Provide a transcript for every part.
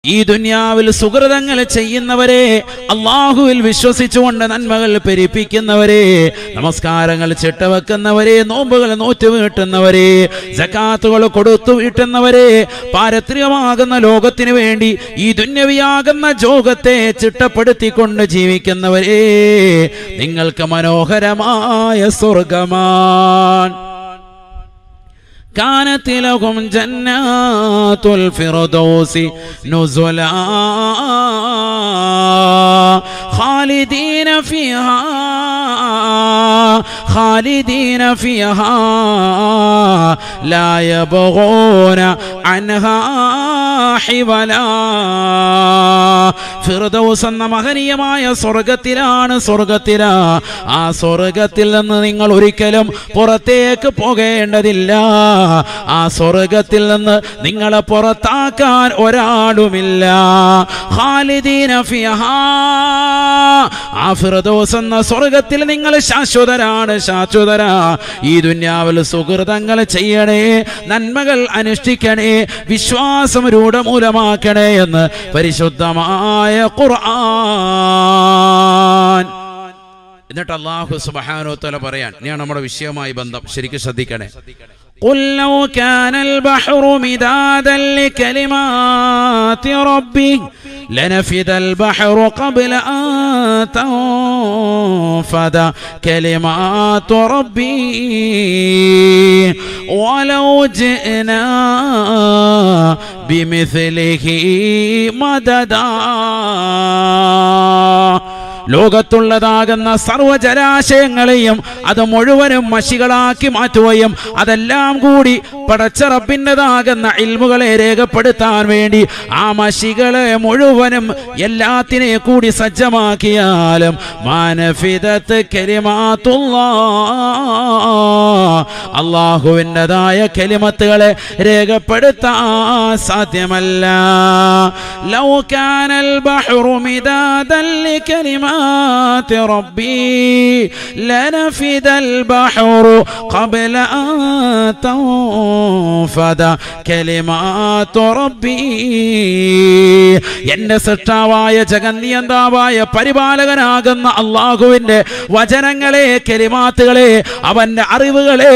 ഈ ദുനിയാവിൽ സുകൃതങ്ങൾ ചെയ്യുന്നവരെ, അള്ളാഹുവിൽ വിശ്വസിച്ചുകൊണ്ട് നന്മകൾ പെരുപ്പിക്കുന്നവരെ, നമസ്കാരങ്ങൾ ചിട്ടവെക്കുന്നവരെ, നോമ്പുകൾ നോറ്റുവീട്ടുന്നവരെ, സകാത്തുകൾ കൊടുത്തു വീട്ടുന്നവരെ, പാരത്രികമാകുന്ന ലോകത്തിനു വേണ്ടി ഈ ദുന്യവിയാകുന്ന ജോഗത്തെ ചിട്ടപ്പെടുത്തിക്കൊണ്ട് ജീവിക്കുന്നവരെ, നിങ്ങൾക്ക് മനോഹരമായ സ്വർഗമാണ്. كانت لهم جنات الفردوس نزلا خالدين فيها لا يبغون عنها حولا. ഫിർദൗസ് എന്ന മഹനീയമായ സ്വർഗത്തിലാണ്. ആ സ്വർഗത്തിൽ നിന്ന് നിങ്ങൾ ഒരിക്കലും പുറത്തേക്ക് പോകേണ്ടതില്ല. ആ സ്വർഗത്തിൽ നിന്ന് നിങ്ങളെ പുറത്താക്കാൻ ഒരാളുമില്ല. ഖാലിദീന ഫിഹാ, ആ ഫിർദൗസ് എന്ന സ്വർഗത്തിൽ നിങ്ങൾ ശാശ്വതരാ. ഈ ദുനിയാവിൽ സുകൃതങ്ങൾ ചെയ്യണേ, നന്മകൾ അനുഷ്ഠിക്കണേ, വിശ്വാസം രൂഢമൂലമാക്കണേ എന്ന് പരിശുദ്ധമായ ഖുർആൻ. എന്നിട്ട് അല്ലാഹു സുബ്ഹാനഹു വ തആല പറയാൻ, ഞാൻ നമ്മുടെ വിഷയവുമായി ബന്ധം ശരിക്കും ശ്രദ്ധിക്കണേ. قل لو كان البحر مدادا لكلمات ربي لنفد البحر قبل أن تنفد كلمات ربي ولو جئنا بمثله مددا. ലോകത്തുള്ളതാകുന്ന സർവ്വജലാശയങ്ങളെയും അത് മുഴുവനും മഷികളാക്കി മാറ്റുകയും അതെല്ലാം കൂടി പടച്ച റബ്ബിൻ്റെതാകുന്ന ഇൽമുകളെ രേഖപ്പെടുത്താൻ വേണ്ടി ആ മഷികളെ മുഴുവനും എല്ലാത്തിനെ കൂടി സജ്ജമാക്കിയാലും മാനഫിദത്ത് കലിമാത്തുല്ലാഹ്, അല്ലാഹുവിൻ്റെതായ കലിമത്തുകളെ രേഖപ്പെടുത്താൻ സാധ്യമല്ല. ലൗ കാനൽ ബഹ്റു മിദാദൻ لكلمات ربي لنفد البحر قبل أن تنفد كلمات ربي. എന്റെ സൃഷ്ടാവായ ജഗന്നിയന്താവായ പരിപാലകനാകുന്ന അള്ളാഹുവിന്റെ വചനങ്ങളെ, കലിമാത്തുകളെ, അവന്റെ അറിവുകളെ,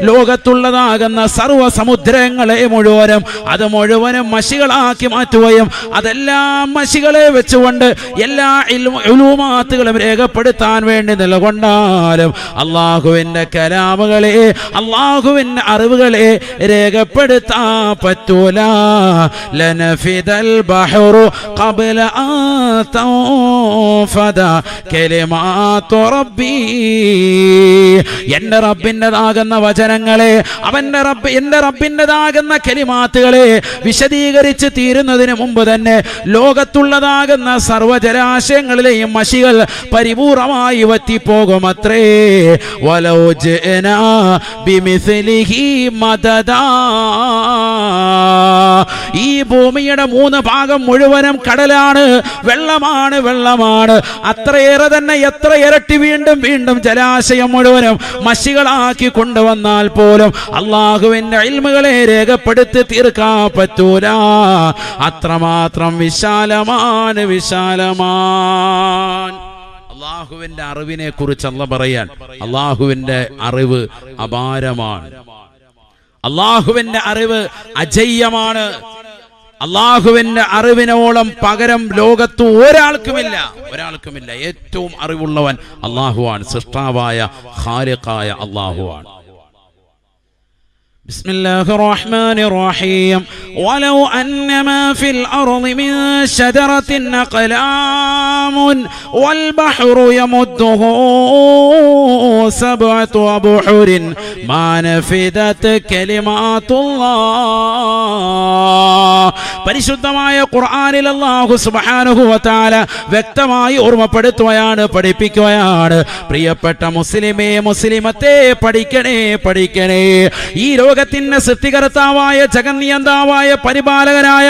ലോകത്തുള്ളതാകുന്ന സർവ്വ സമുദ്രങ്ങളെ മുഴുവനും അത് മുഴുവനും മഷികളാക്കി മാറ്റുകയും അതെല്ലാം മഷികളെ വെച്ചുകൊണ്ട് എല്ലാ ഉലൂമാത്തുകളും രേഖപ്പെടുത്താൻ വേണ്ടി നിലകൊണ്ടാലും അള്ളാഹുവിന്റെ കലാമുകളെ, അള്ളാഹുവിന്റെ അറിവുകളെ രേഖപ്പെടുത്താൻ പറ്റൂല. ലനഫിദൽ ബഹ്റു ഖബ്ല അൻ തൻഫദ കലിമാതു റബ്ബി. എന്റെ റബ്ബിൻ്റെതാകുന്ന വചനങ്ങളെ, എന്റെ റബ്ബിൻ്റെതാകുന്ന കലിമാത്തുകളെ വിശദീകരിച്ച് തീരുന്നതിന് മുമ്പ് തന്നെ ലോകത്തുള്ളതാകുന്ന സർവ്വജലാശയങ്ങളിലെയും മഷികൾ പരിപൂർണമായി വറ്റിപ്പോകുമത്രേ. വലൗ ജഅനാ ബിമിസ്ലിഹി മദദാ. ഈ ഭൂമിയുടെ 3 ഭാഗം മുഴുവനും കടലാണ്, വെള്ളമാണ്. അത്രയേറെ തന്നെ എത്ര ഇരട്ടി വീണ്ടും ജലാശയം മുഴുവനും മഷികളാക്കി കൊണ്ടുവന്നാൽ പോലും അള്ളാഹുവിന്റെ ഇൽമുകളെ രേഖപ്പെടുത്തി തീർക്കാൻ പറ്റൂല. അത്രമാത്രം വിശാലമാണ്. അള്ളാഹുവിന്റെ അറിവിനെ കുറിച്ച് അല്ലാഹു പറയാൻ, അള്ളാഹുവിന്റെ അറിവ് അപാരമാണ്, അള്ളാഹുവിന്റെ അറിവ് അജയ്യമാണ്. അള്ളാഹുവിന്റെ അറിവിനോളം പകരം ലോകത്ത് ഒരാൾക്കുമില്ല. ഏറ്റവും അറിവുള്ളവൻ അള്ളാഹുവാണ്, സൃഷ്ടാവായ ഖാലിഖായ അള്ളാഹുവാണ്. بسم الله الرحمن الرحيم ولو أن ما في الأرض من شجرة أقلام والبحر يمده 7 أبحر ما نفدت كلمات الله. പരിശുദ്ധമായ ഖുർആനിൽ അല്ലാഹു സുബ്ഹാനഹു വ തആല വ്യക്തമായി ഓർമ്മപ്പെടുത്തുകയാണ്, പഠിപ്പിക്കുകയാണ്. പ്രിയപ്പെട്ട മുസ്ലിമേ, മുസ്ലിമത്തെ പഠിക്കണേ. ഈ ലോകത്തിന്റെ സൃഷ്ടികർത്താവായ ജഗന്നിയന്താവായ പരിപാലകനായ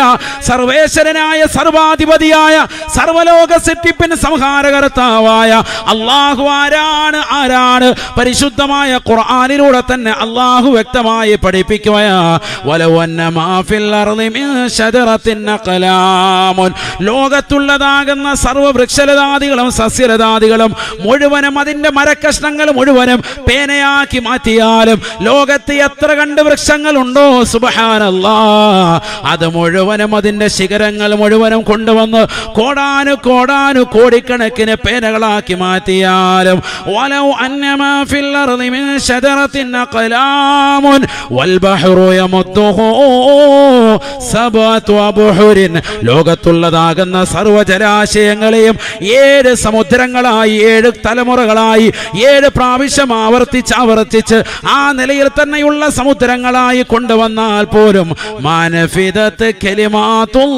സർവേശ്വരനായ സർവാധിപതിയായ സർവലോക സൃഷ്ടിപ്പിന് സംഹാരകർത്താവായ അല്ലാഹു ആരാണ് പരിശുദ്ധമായ ഖുർആനിലൂടെ തന്നെ അല്ലാഹു വ്യക്തമായി പഠിപ്പിക്കുകയാ. വലൗ അന്ന മാ ഫിൽ അർളി മിൻ ശജറത്തിൻ അഖലാമുൻ, ലോകത്തുള്ളതാകുന്ന സർവ്വ വൃക്ഷലതാദികളും സസ്യലതാദികളും മുഴുവനും അതിന്റെ മരക്കഷ്ണങ്ങൾ മുഴുവനും പേനയാക്കി മാറ്റിയാലും ലോകത്ത് എത്ര കണ്ട് വൃക്ഷങ്ങളുണ്ടോ സുബ്ഹാനല്ലാഹ്, അത് മുഴുവനും അതിന്റെ ശിഖരങ്ങൾ മുഴുവനും കൊണ്ടുവന്ന് കോടാനു കോടിക്കണക്കിന് പേനകളാക്കി മാറ്റിയാലും വലൗ അന്നമാ ഫിൽ അർളി മിൻ ശജറത്തിൻ അഖലാമുൻ വൽ ബഹ്റു യമുദ്ദുഹു സബഅതു അബ്ഹുരിൻ, ലോകത്തുള്ളതാകുന്ന സർവ്വജലാശയങ്ങളെയും 7 സമുദ്രങ്ങളായി 7 തലമുറകളായി 7 പ്രാവശ്യം ആവർത്തിച്ച് ആ നിലയിൽ തന്നെയുള്ള സമുദ്രങ്ങളായി കൊണ്ടുവന്നാൽ പോലും മാനഫിദത്ത് കലിമാത്തുല്ലാഹ്,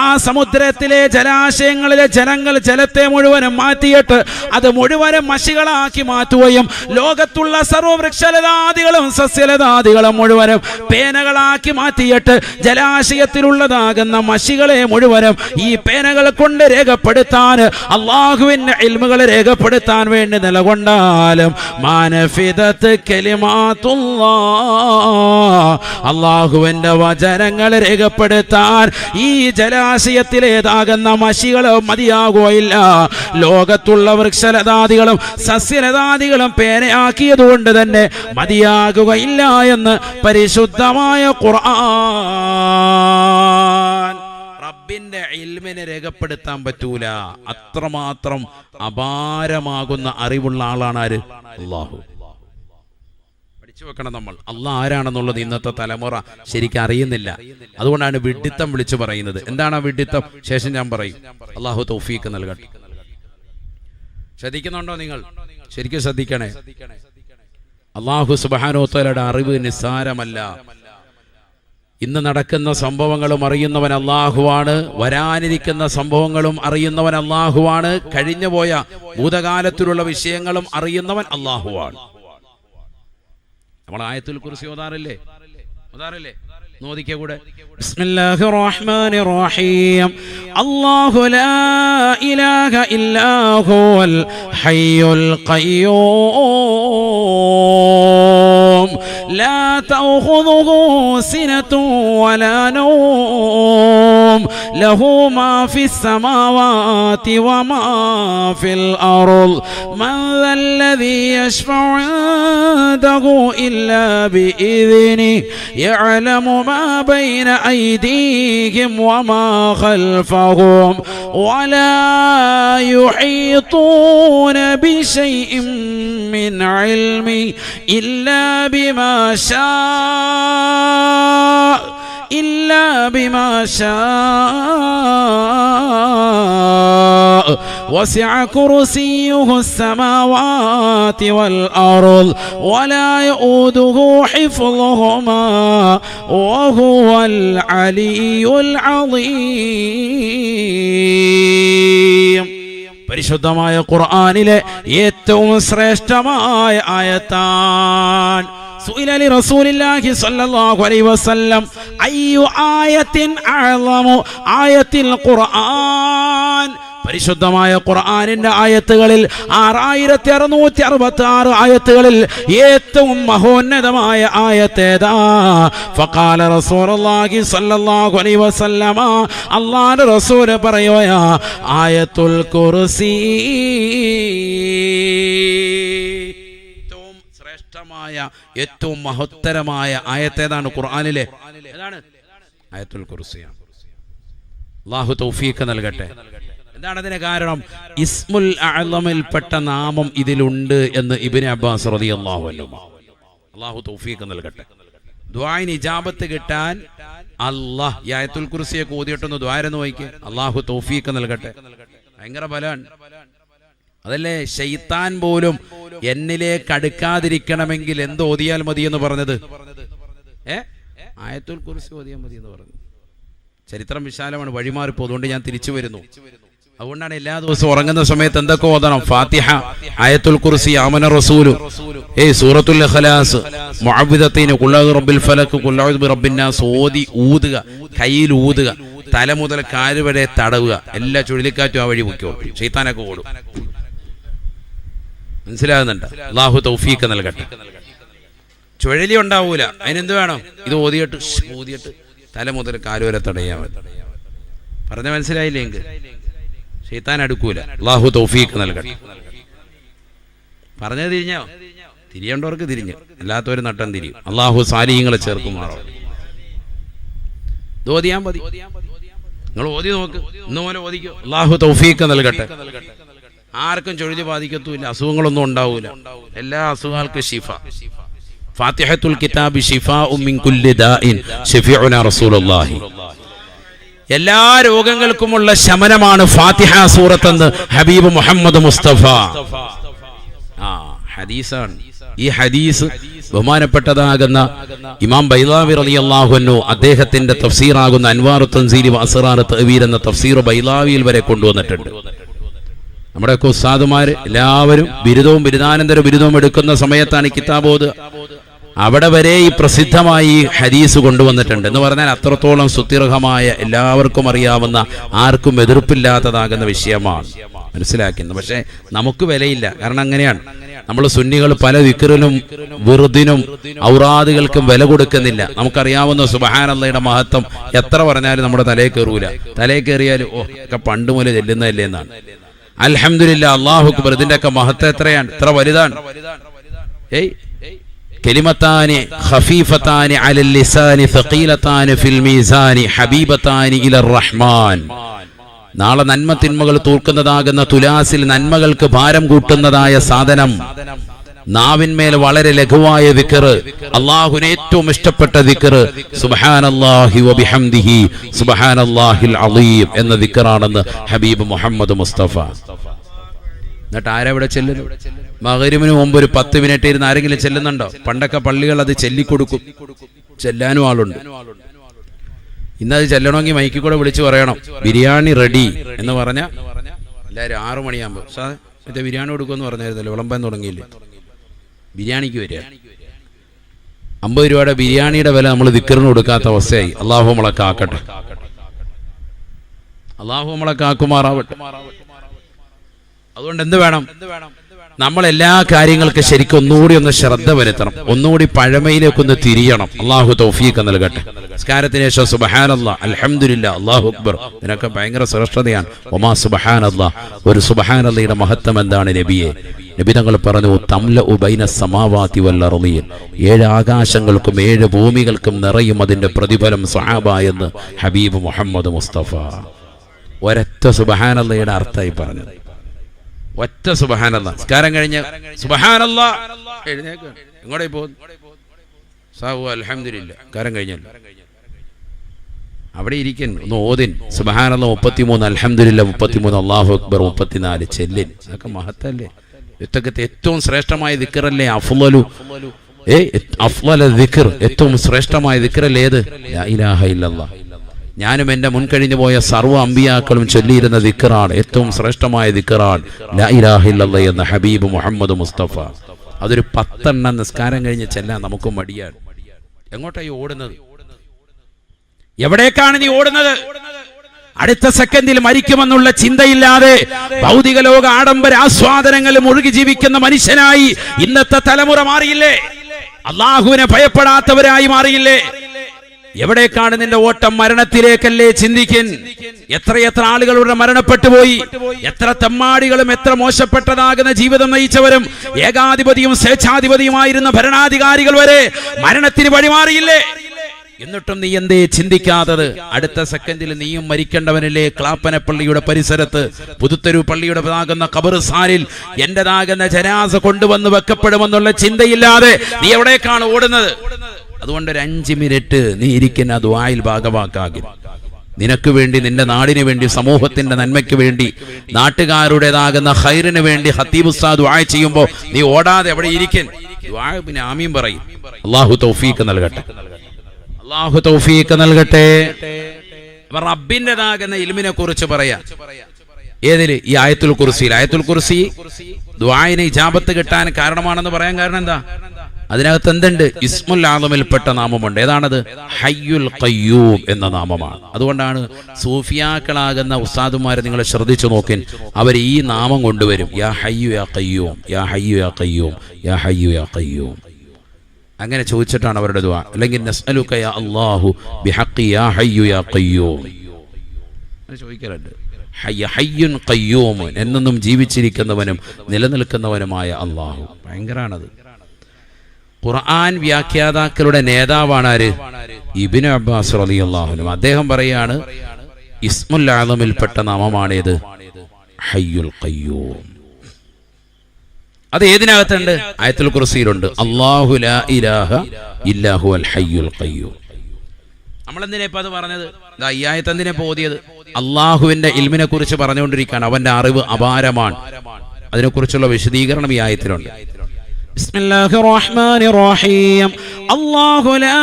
ആ സമുദ്രത്തിലെ ജലാശയങ്ങളിലെ ജനങ്ങൾ ജലത്തെ മുഴുവനും മാറ്റിയിട്ട് അത് മുഴുവനും മഷികളാക്കി മാറ്റുകയും ലോകത്തുള്ള സർവ്വവൃക്ഷലതാദികളും സസ്യലതാദികളും മുഴുവനും പേനകളാക്കി മാറ്റിയിട്ട് ജലാശയത്തിലുള്ളതാകുന്ന മഷികളെ മുഴുവനും ഈ പേനകൾ കൊണ്ട് രേഖപ്പെടുത്താൻ അള്ളാഹുവിന്റെ ഇൽമുകളെ രേഖപ്പെടുത്താൻ വേണ്ടി നിലകൊണ്ടാലും മാനഫിദത്ത് കലിമാത്തുല്ലാഹ്, അള്ളാഹുവിന്റെ വചനങ്ങൾ രേഖപ്പെടുത്താൻ ഈ ജലാശയത്തിലേതാകുന്ന മഷികൾ മതിയാകുകയില്ല. ലോകത്തുള്ള വൃക്ഷലതാദികളും സസ്യലതാദികളും പേനയാക്കിയതുകൊണ്ട് തന്നെ മതിയാകുകയില്ല എന്ന് പരിശുദ്ധമായ ഖുർആൻ. റബ്ബിന്റെ ഇൽമിനെ രേഖപ്പെടുത്താൻ പറ്റൂല. അത്രമാത്രം അപാരമാകുന്ന അറിവുള്ള ആളാണ് ആര്? അല്ലാഹു. പഠിച്ചു വെക്കണം നമ്മൾ. അല്ലാഹ് ആരാണെന്നുള്ളത് ഇന്നത്തെ തലമുറ ശരിക്കും അറിയുന്നില്ല. അതുകൊണ്ടാണ് വിഡ്ഢിത്തം വിളിച്ചു പറയുന്നത്. എന്താണ് ആ വിഡ്ഢിത്തം? ശേഷം ഞാൻ പറയും. അല്ലാഹു തൗഫീഖ് നൽകട്ടെ. ശ്രദ്ധിക്കുന്നുണ്ടോ നിങ്ങൾ? ശരിക്കും ശ്രദ്ധിക്കണേ. അല്ലാഹു സുബ്ഹാനഹു വ തആലയുടെ അറിവ് നിസ്സാരമല്ല. ഇന്ന് നടക്കുന്ന സംഭവങ്ങളും അറിയുന്നവൻ അല്ലാഹുവാണ്. വരാനിരിക്കുന്ന സംഭവങ്ങളും അറിയുന്നവൻ അല്ലാഹുവാണ്. കഴിഞ്ഞുപോയ ഭൂതകാലത്തിലുള്ള വിഷയങ്ങളും അറിയുന്നവൻ അല്ലാഹുവാണ്. നമ്മൾ ആയത്തുൽ കുർസി ഓതാറില്ലേ? നോദിക്കേ കൂടെ. ബിസ്മില്ലാഹിർ റഹ്മാനിർ റഹീം. അല്ലാഹു ലാ ഇലാഹ ഇല്ലാ ഹുവൽ ഹയ്യുൽ ഖയ്യൂം ലാ തഅഖുദുഹു സിനത്തുൻ വലാ നൗം ലഹു മാ ഫിസ് സമാവാതി വമാ ഫിൽ അർള് മൻ ദല്ലദീ യശ്ഫഉ ഇൻദഹു ഇല്ലാ ബിഇذനിഹി യഅലമു മാ ബൈന അയ്ദീഹിം വമാ ഖൽഫഹും വലാ യുഹീതൂന ബിശൈഇൻ മിൻ ഇൽമി ഇല്ലാ ബിമാ ശാഅ وسع كرسيه السماوات والأرض ولا يؤوده حفظهما وهو العلي العظيم. പരിശുദ്ധമായ ഖുർആനിലെ ഏറ്റവും ശ്രേഷ്ഠമായ ആയത്താണ്. സുഇല റസൂലുള്ളാഹി സ്വല്ലല്ലാഹു അലൈഹി വസല്ലം അയ്യു ആയത്തിൻ അഅ്ളമു ആയത്തിൽ ഖുർആൻ. പരിശുദ്ധമായ ഖുർആനിന്റെ ആയത്തുകളിൽ 6666 ആയത്തുകളിൽ ഏറ്റവും മഹോന്നതമായ ആയത്തേതാ? ഫഖാല റസൂലുള്ളാഹി സ്വല്ലല്ലാഹു അലൈഹി വസല്ലമ, അല്ലാഹുവിന്റെ റസൂൽ പറയുകയാ, ആയത്തുൽ കുർസി. ഏറ്റവും ശ്രേഷ്ഠമായ ഏറ്റവും മഹത്തരമായ ആയത്തേതാണ് ഖുർആനിലെ? ഏതാണ്? ആയത്തുൽ കുർസിയാണ്. അല്ലാഹു തൗഫീഖ് നൽകട്ടെ. എന്താണ് അതിന് കാരണം? ഇസ്മുൽ അഅ്ളമിൽപ്പെട്ട നാമം ഇതിലുണ്ട് എന്ന് ഇബ്നു അബ്ബാസ് റളിയല്ലാഹു അൻഹു. അല്ലാഹു തൗഫീഖ് നൽകട്ടെ. ദുആഇന് ഇജാബത്ത് കിട്ടാൻ അല്ലാഹ് ഈ ആയത്തുൽ കുർസിയെ ഓതിയിട്ടൊന്ന് ദുആരെന്ന് നോക്കിക്കേ. അല്ലാഹു തൗഫീഖ് നൽകട്ടെ. ഭയങ്കര ബലാണ്. അതല്ലേ ശൈത്താൻ പോലും എന്നിലേക്ക് അടുക്കാതിരിക്കണമെങ്കിൽ എന്ത് ഓതിയാൽ മതി എന്ന് പറഞ്ഞത്? ആയത്തുൽ കുർസി ഓതിയാൽ മതി എന്ന് പറഞ്ഞു. ചരിത്രം വിശാലമാണ്, വഴിമാറിപ്പോ. അതുകൊണ്ട് ഞാൻ തിരിച്ചു വരുന്നു. അതുകൊണ്ടാണ് എല്ലാ ദിവസവും ഉറങ്ങുന്ന സമയത്ത് എന്തൊക്കെ ഓതണം? ഫാത്തിഹ, ആയത്തുൽ കുർസി, ആമന റസൂലു, സൂറത്തുൽ ഇഖ്ലാസ്, മുഅവ്വിദത്തൈൻ, ഖുൽ അഊദു ബിറബ്ബിൽ ഫലക്, ഖുൽ അഊദു ബിറബ്ബിൻ നാസ് ഓതി ഊതുക, കയ്യിൽ ഊതുക, തല മുതൽ കാല് വരെ തടവുക. എല്ലാ ചുഴലിക്കാറ്റും ആ വഴി മുക്കോളും, ശൈത്താനൊക്കെ ഓടും. മനസ്സിലാകുന്നുണ്ട്? അല്ലാഹു തൗഫീഖ് നൽകട്ടെ. ചുഴലി ഉണ്ടാവൂല, അതിനെന്ത് വേണം? ഇത് ഓതിയിട്ട് തല മുതൽ കാല് വരെ തടയാൻ പറ്റും. പറഞ്ഞ മനസ്സിലായില്ലെങ്കിൽ ശൈത്താൻ അടുക്കൂല. അല്ലാഹു തൗഫീഖ് നൽകട്ടെ. പറഞ്ഞത് തിരിഞ്ഞോ? തിരിയേണ്ടവർക്ക് തിരിഞ്ഞു, അല്ലാത്തവർ നട്ടം തിരിയും. അല്ലാഹു സാലിഹീങ്ങളെ ചേർക്കുമാറോ. ഇത് ഓതിയാൻ മതി, നിങ്ങൾ ഓതി നോക്ക്, ഇന്ന് പോലെ ഓതിക്കോ. അല്ലാഹു തൗഫീഖ് നൽകട്ടെ. ആർക്കും ചുഴലി ബാധിക്കത്തുമില്ല, അസുഖങ്ങളൊന്നും ഉണ്ടാവൂല. എല്ലാ അസുഖങ്ങൾക്കും ശിഫ. ഫാത്തിഹത്തുൽ കിതാബി ശിഫാഉ മിൻ കുല്ലി ദാഇൻ ശഫീഉനാ റസൂലുള്ളാഹി. എല്ലാ രോഗങ്ങൾക്കുമുള്ള ശമനമാണ് ഫാത്തിഹ സൂറത്തെന്ന് ഹബീബ് മുഹമ്മദ് മുസ്തഫ. ഹദീസാണ്. ഈ ഹദീസ് ബഹുമാനപ്പെട്ടതാകുന്ന ഇമാം ബൈലാവി റളിയല്ലാഹു അൻഹു അദ്ദേഹത്തിന്റെ തഫ്സീറാകുന്ന അൻവാറു തൻസീൽ വ അസ്റാർ തഅവീൽ എന്ന തഫ്സീർ ബൈലാവിയിൽ വരെ കൊണ്ടുവന്നിട്ടുണ്ട്. നമ്മുടെയൊക്കെ ഉസ്താദുമാര് എല്ലാവരും ബിരുദവും ബിരുദാനന്തര ബിരുദവും എടുക്കുന്ന സമയത്താണ് ഈ കിതാബ് ഓതുക. അവിടെ വരെ ഈ പ്രസിദ്ധമായി ഹദീസ് കൊണ്ടുവന്നിട്ടുണ്ട്. എന്ന് പറഞ്ഞാൽ അത്രത്തോളം സുത്യർഹമായ, എല്ലാവർക്കും അറിയാവുന്ന, ആർക്കും എതിർപ്പില്ലാത്തതാകുന്ന വിഷയമാണ്. മനസ്സിലാക്കുന്നത്. പക്ഷെ നമുക്ക് വിലയില്ല. കാരണം അങ്ങനെയാണ്, നമ്മൾ സുന്നികൾ പല ദിക്റിനും വിർദിനും ഔറാദുകൾക്കും വില കൊടുക്കുന്നില്ല. നമുക്കറിയാവുന്ന സുബ്ഹാനല്ലാഹയുടെ മഹത്വം എത്ര പറഞ്ഞാലും നമ്മുടെ തലയിൽ കയറൂല. തലയിൽ കയറിയാലും ഒക്കെ പണ്ട് മുതൽ ചെല്ലുന്നതല്ലേ എന്നാണ്. അൽഹംദുലില്ലാഹ്, അല്ലാഹു അക്ബർ. ഇതിന്റെയൊക്കെ മഹത്വം എത്രയാണ്, എത്ര വലുതാണ്. കലിമത്താനി ഖഫീഫത്താനി അലൽ ലിസാനി സഖീലത്താനി ഫിൽ മീസാനി ഹബീബത്താനി ഇലർ റഹ്മാൻ. നാളെ നന്മ തിന്മകൾ തൂർക്കുന്നതാകുന്ന തുലാസിൽ നന്മകൾക്ക് ഭാരം കൂട്ടുന്നതായ സാധനം, നാവിന്മേൽ വളരെ ലഘുവായ ദിക്ർ, അല്ലാഹുവിന് ഏറ്റവും ഇഷ്ടപ്പെട്ട ദിക്ർ സുബ്ഹാനല്ലാഹി വബിഹംദിഹി സുബ്ഹാനല്ലാഹിൽ അളീം എന്ന ദിക്റാണെന്ന് ഹബീബ് മുഹമ്മദ് മുസ്തഫ. എന്നിട്ട് ആരെവിടെ ചെല്ലുന്നു? മഗ്‌രിബിന് മുമ്പ് ഒരു 10 മിനിറ്റ് ഇരുന്ന് ആരെങ്കിലും ചെല്ലുന്നുണ്ടോ? പണ്ടൊക്കെ പള്ളികൾ അത് ചെല്ലിക്കൊടുക്കും, ചെല്ലാനും ആളുണ്ട്. ഇന്നത് ചെല്ലണമെങ്കിൽ മൈക്കിൽ കൂടെ വിളിച്ചു പറയണം, ബിരിയാണി റെഡി എന്ന് പറഞ്ഞാൽ എല്ലാവരും 6 മണിയാകുമ്പോൾ മറ്റേ ബിരിയാണി കൊടുക്കുമെന്ന് പറഞ്ഞായിരുന്നല്ലോ, വിളമ്പാൻ തുടങ്ങിയില്ലേ? ബിരിയാണിക്ക് വരിക 50 രൂപയുടെ ബിരിയാണിയുടെ വില നമ്മൾ ദിക്റിന് കൊടുക്കാത്ത അവസ്ഥയായി. അല്ലാഹു നമ്മളെ കാക്കട്ടെ, അല്ലാഹു നമ്മളെ കാക്കുമാറാവട്ടെ. അതുകൊണ്ട് എന്ത് വേണം? നമ്മൾ എല്ലാ കാര്യങ്ങൾക്കും ശരിക്കും ഒന്നുകൂടി ഒന്ന് ശ്രദ്ധ വരുത്തണം, ഒന്നുകൂടി പഴമയിലേക്കൊന്ന് തിരിയണം. അല്ലാഹു തൗഫീഖ് നൽകട്ടെ. നിസ്കാരത്തിന് ശേഷം സുബ്ഹാനല്ലാഹ്, അൽഹംദുലില്ലാഹ്, അല്ലാഹു അക്ബർ, ഇതിനൊക്കെ ഭയങ്കര ശ്രേഷ്ഠതയാണ്. ഒമാ സുബ്ഹാനല്ലാഹ്, ഒരു സുബ്ഹാനല്ലാഹയുടെ മഹത്വം എന്താണ് നബിയെ? നബി തങ്ങൾ പറഞ്ഞു, തംലഉ ബൈന സമാവാതി വൽ അർളീൻ, 7 ആകാശങ്ങൾക്കും 7 ഭൂമികൾക്കും നിറയും അതിന്റെ പ്രതിഫലം സ്വഹാബ എന്ന് ഹബീബ് മുഹമ്മദ് മുസ്തഫ. ഒരൊറ്റ സുബ്ഹാനല്ലാഹയുടെ അർത്ഥമായി പറഞ്ഞത്, ഒറ്റ സുബ്ഹാനല്ലാഹ്. നിസ്കാരം കഴിഞ്ഞ് സുബ്ഹാനല്ലാഹ് എഴുന്നേൽക്കുക, എങ്ങോട്ടേ പോകുന്നു? സാവു അൽഹംദുലില്ലാഹ്, നിസ്കാരം കഴിഞ്ഞല്ലോ, അവിടെ ഇരിക്കുന്നു, ഒന്ന് ഓതിൻ. സുബ്ഹാനല്ലാഹ് 33, അൽഹംദുലില്ലാഹ് 33, അല്ലാഹു അക്ബർ 34 ചെല്ലിൻ. അതൊക്കെ മഹത്തല്ലേ? ഇതൊക്കെ ഏറ്റവും ശ്രേഷ്ഠമായ ദിക്റല്ലേ? അഫ്ളല ദിക്ർ, ഏറ്റവും ശ്രേഷ്ഠമായ ദിക്റല്ലേ ഏത്? ലാ ഇലാഹ ഇല്ലല്ലാഹ്. ഞാനും എൻ്റെ മുൻകഴിഞ്ഞു പോയ സർവ്വ അമ്പിയാക്കളും ചൊല്ലിയിരുന്ന ദിക്റാണ്, ഏറ്റവും ശ്രേഷ്ഠമായ ദിക്റാണ് ലാ ഇലാഹ ഇല്ലല്ലാഹ് എന്ന ഹബീബ് മുഹമ്മദ് മുസ്തഫ. അതൊരു 10 നിസ്കാരം കഴിഞ്ഞ് ചെല്ലാൻ നമുക്ക് മടിയാണ്. എങ്ങോട്ടായി ഓടുന്നത്? എവിടേക്കാണ് നീ ഓടുന്നത്? അടുത്ത സെക്കൻഡിൽ മരിക്കുമെന്നുള്ള ചിന്തയില്ലാതെ ഭൗതിക ലോക ആഡംബര ആസ്വാദനങ്ങൾ മുഴുകി ജീവിക്കുന്ന മനുഷ്യനായി ഇന്നത്തെ തലമുറ മാറിയില്ലേ? അല്ലാഹുവിനെ ഭയപ്പെടാത്തവരായി മാറിയില്ലേ? എവിടേക്കാണ് നിന്റെ ഓട്ടം? മരണത്തിലേക്കല്ലേ ചിന്തിക്കൻ. എത്രയെത്ര ആളുകളുടെ മരണപ്പെട്ടു പോയി. എത്ര തെമ്മാടികളും എത്ര മോശപ്പെട്ടതാകുന്ന ജീവിതം നയിച്ചവരും ഏകാധിപതിയും സ്വേച്ഛാധിപതിയുമായിരുന്ന ഭരണാധികാരികൾ വരെ മരണത്തിന് വഴിമാറിയില്ലേ? എന്നിട്ടും നീ എന്തേ ചിന്തിക്കാത്തത്? അടുത്ത സെക്കൻഡിൽ നീയും മരിക്കേണ്ടവനല്ലേ? ക്ലാപ്പനപ്പള്ളിയുടെ പരിസരത്ത് പുതുത്തെരു പള്ളിയുടെ ആകുന്ന ഖബർസ്ഥാനിൽ എന്റേതാകുന്ന ജനാസ കൊണ്ടുവന്ന് വെക്കപ്പെടുമെന്നുള്ള ചിന്തയില്ലാതെ നീ എവിടേക്കാണ് ഓടുന്നത്? അതുകൊണ്ട് ഒരു 5 മിനിറ്റ് നീ ഇരിക്കുന്ന ദുആയിൽ ഭാഗവാക്കാകിൻ. നിനക്ക് വേണ്ടി, നിന്റെ നാടിന് വേണ്ടി, സമൂഹത്തിന്റെ നന്മയ്ക്ക് വേണ്ടി, നാട്ടുകാരുടേതാകുന്ന ഖൈറിന് വേണ്ടി ഖത്തീബ് ഉസ്താദ് ദുആ ചെയ്യുമ്പോൾ നീ ഓടാതെ എവിടെ ഇരിക്കൻ? ദുആ പിന്നെ ആമീൻ പറയും. അല്ലാഹു തൗഫീഖ് നൽകട്ടെ, അല്ലാഹു തൗഫീഖ് നൽകട്ടെ. റബ്ബിൻ്റെതാകുന്ന ഇൽമിനെ കുറിച്ച് പറയാം. ഏതില്? ഈ ആയത്തുൽ കുർസിയിൽ. ആയത്തുൽ കുർസി ദുആഇന് ഇജാബത്ത് കിട്ടാൻ കാരണമാണെന്ന് പറയാൻ കാരണം എന്താ? അതിനകത്ത് എന്തുണ്ട്? ഇസ്മുൽ ആദമിൽപ്പെട്ട നാമമുണ്ട്. ഏതാണത്? ഹയ്യുൽ ഖയ്യൂം എന്ന നാമമാണ്. അതുകൊണ്ടാണ് സൂഫിയാക്കളാകുന്ന ഉസ്താദുമാരെ നിങ്ങൾ ശ്രദ്ധിച്ചു നോക്കിൻ, അവർ ഈ നാമം കൊണ്ടുവരും. യാ ഹയ്യു യാ ഖയ്യൂം, യാ ഹയ്യു യാ ഖയ്യൂം, യാ ഹയ്യു യാ ഖയ്യൂം. അങ്ങനെ ചോദിച്ചിട്ടാണ് അവരുടെ ദുആ. അല്ലെങ്കിൽ നസ്അലുക യാ അല്ലാഹു ബിഹഖി യാ ഹയ്യു യാ ഖയ്യൂം ചോദിക്കലുണ്ട്. ഹയ്യുൻ ഖയ്യൂം, എന്നെന്നും ജീവിച്ചിരിക്കുന്നവനും നിലനിൽക്കുന്നവനുമായ അല്ലാഹു. ഭയങ്കരാണത്. ഖുർആൻ വ്യാഖ്യാതാക്കളുടെ നേതാവാണ് ആര്? ഇബ്നു അബ്ബാസ് റളിയല്ലാഹു അൻഹു. അദ്ദേഹം പറയാണ് ഇസ്മുൽ ആദമിൽപ്പെട്ട നാമമാണേത്? ഹയ്യുൽ ഖയ്യൂം. അത് ഏതിനകത്തുണ്ട്? ആയത്തുൽ കുർസിയിലുണ്ട്. അല്ലാഹു ലാ ഇലാഹ ഇല്ലാ ഹുവൽ ഹയ്യുൽ ഖയ്യൂം. നമ്മളെന്തിനാ ഇപ്പം അത് പറഞ്ഞത്? ഈ ആയത്ത് എന്തിനാ ഓതിയത്? അള്ളാഹുവിന്റെ ഇൽമിനെ കുറിച്ച് പറഞ്ഞുകൊണ്ടിരിക്കുകയാണ്. അവന്റെ അറിവ് അപാരമാണ്. അതിനെക്കുറിച്ചുള്ള വിശദീകരണം ഈ ആയത്തിലുണ്ട്. ബിസ്മില്ലാഹിർ റഹ്മാനിർ റഹീം. അല്ലാഹു ലാ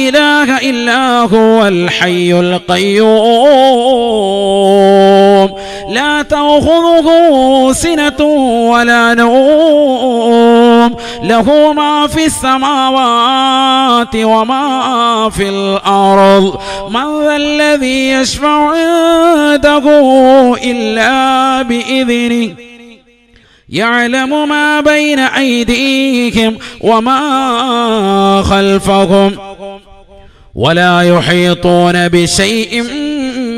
ഇലാഹ ഇല്ലാ ഹുവൽ ഹയ്യുൽ ഖയ്യൂം ലാ തഅഖുദുഹു സിനത്തുൻ വലാ നൗം ലഹു മാ ഫിസ് സമാവാതി വമാ ഫിൽ അർദ് മൻ ദല്ലദീ യശ്ഫഉ ഇൻദഹു ഇല്ലാ ബിഇذനിഹി يعلم ما بين أيديهم وما خلفهم ولا يحيطون بشيء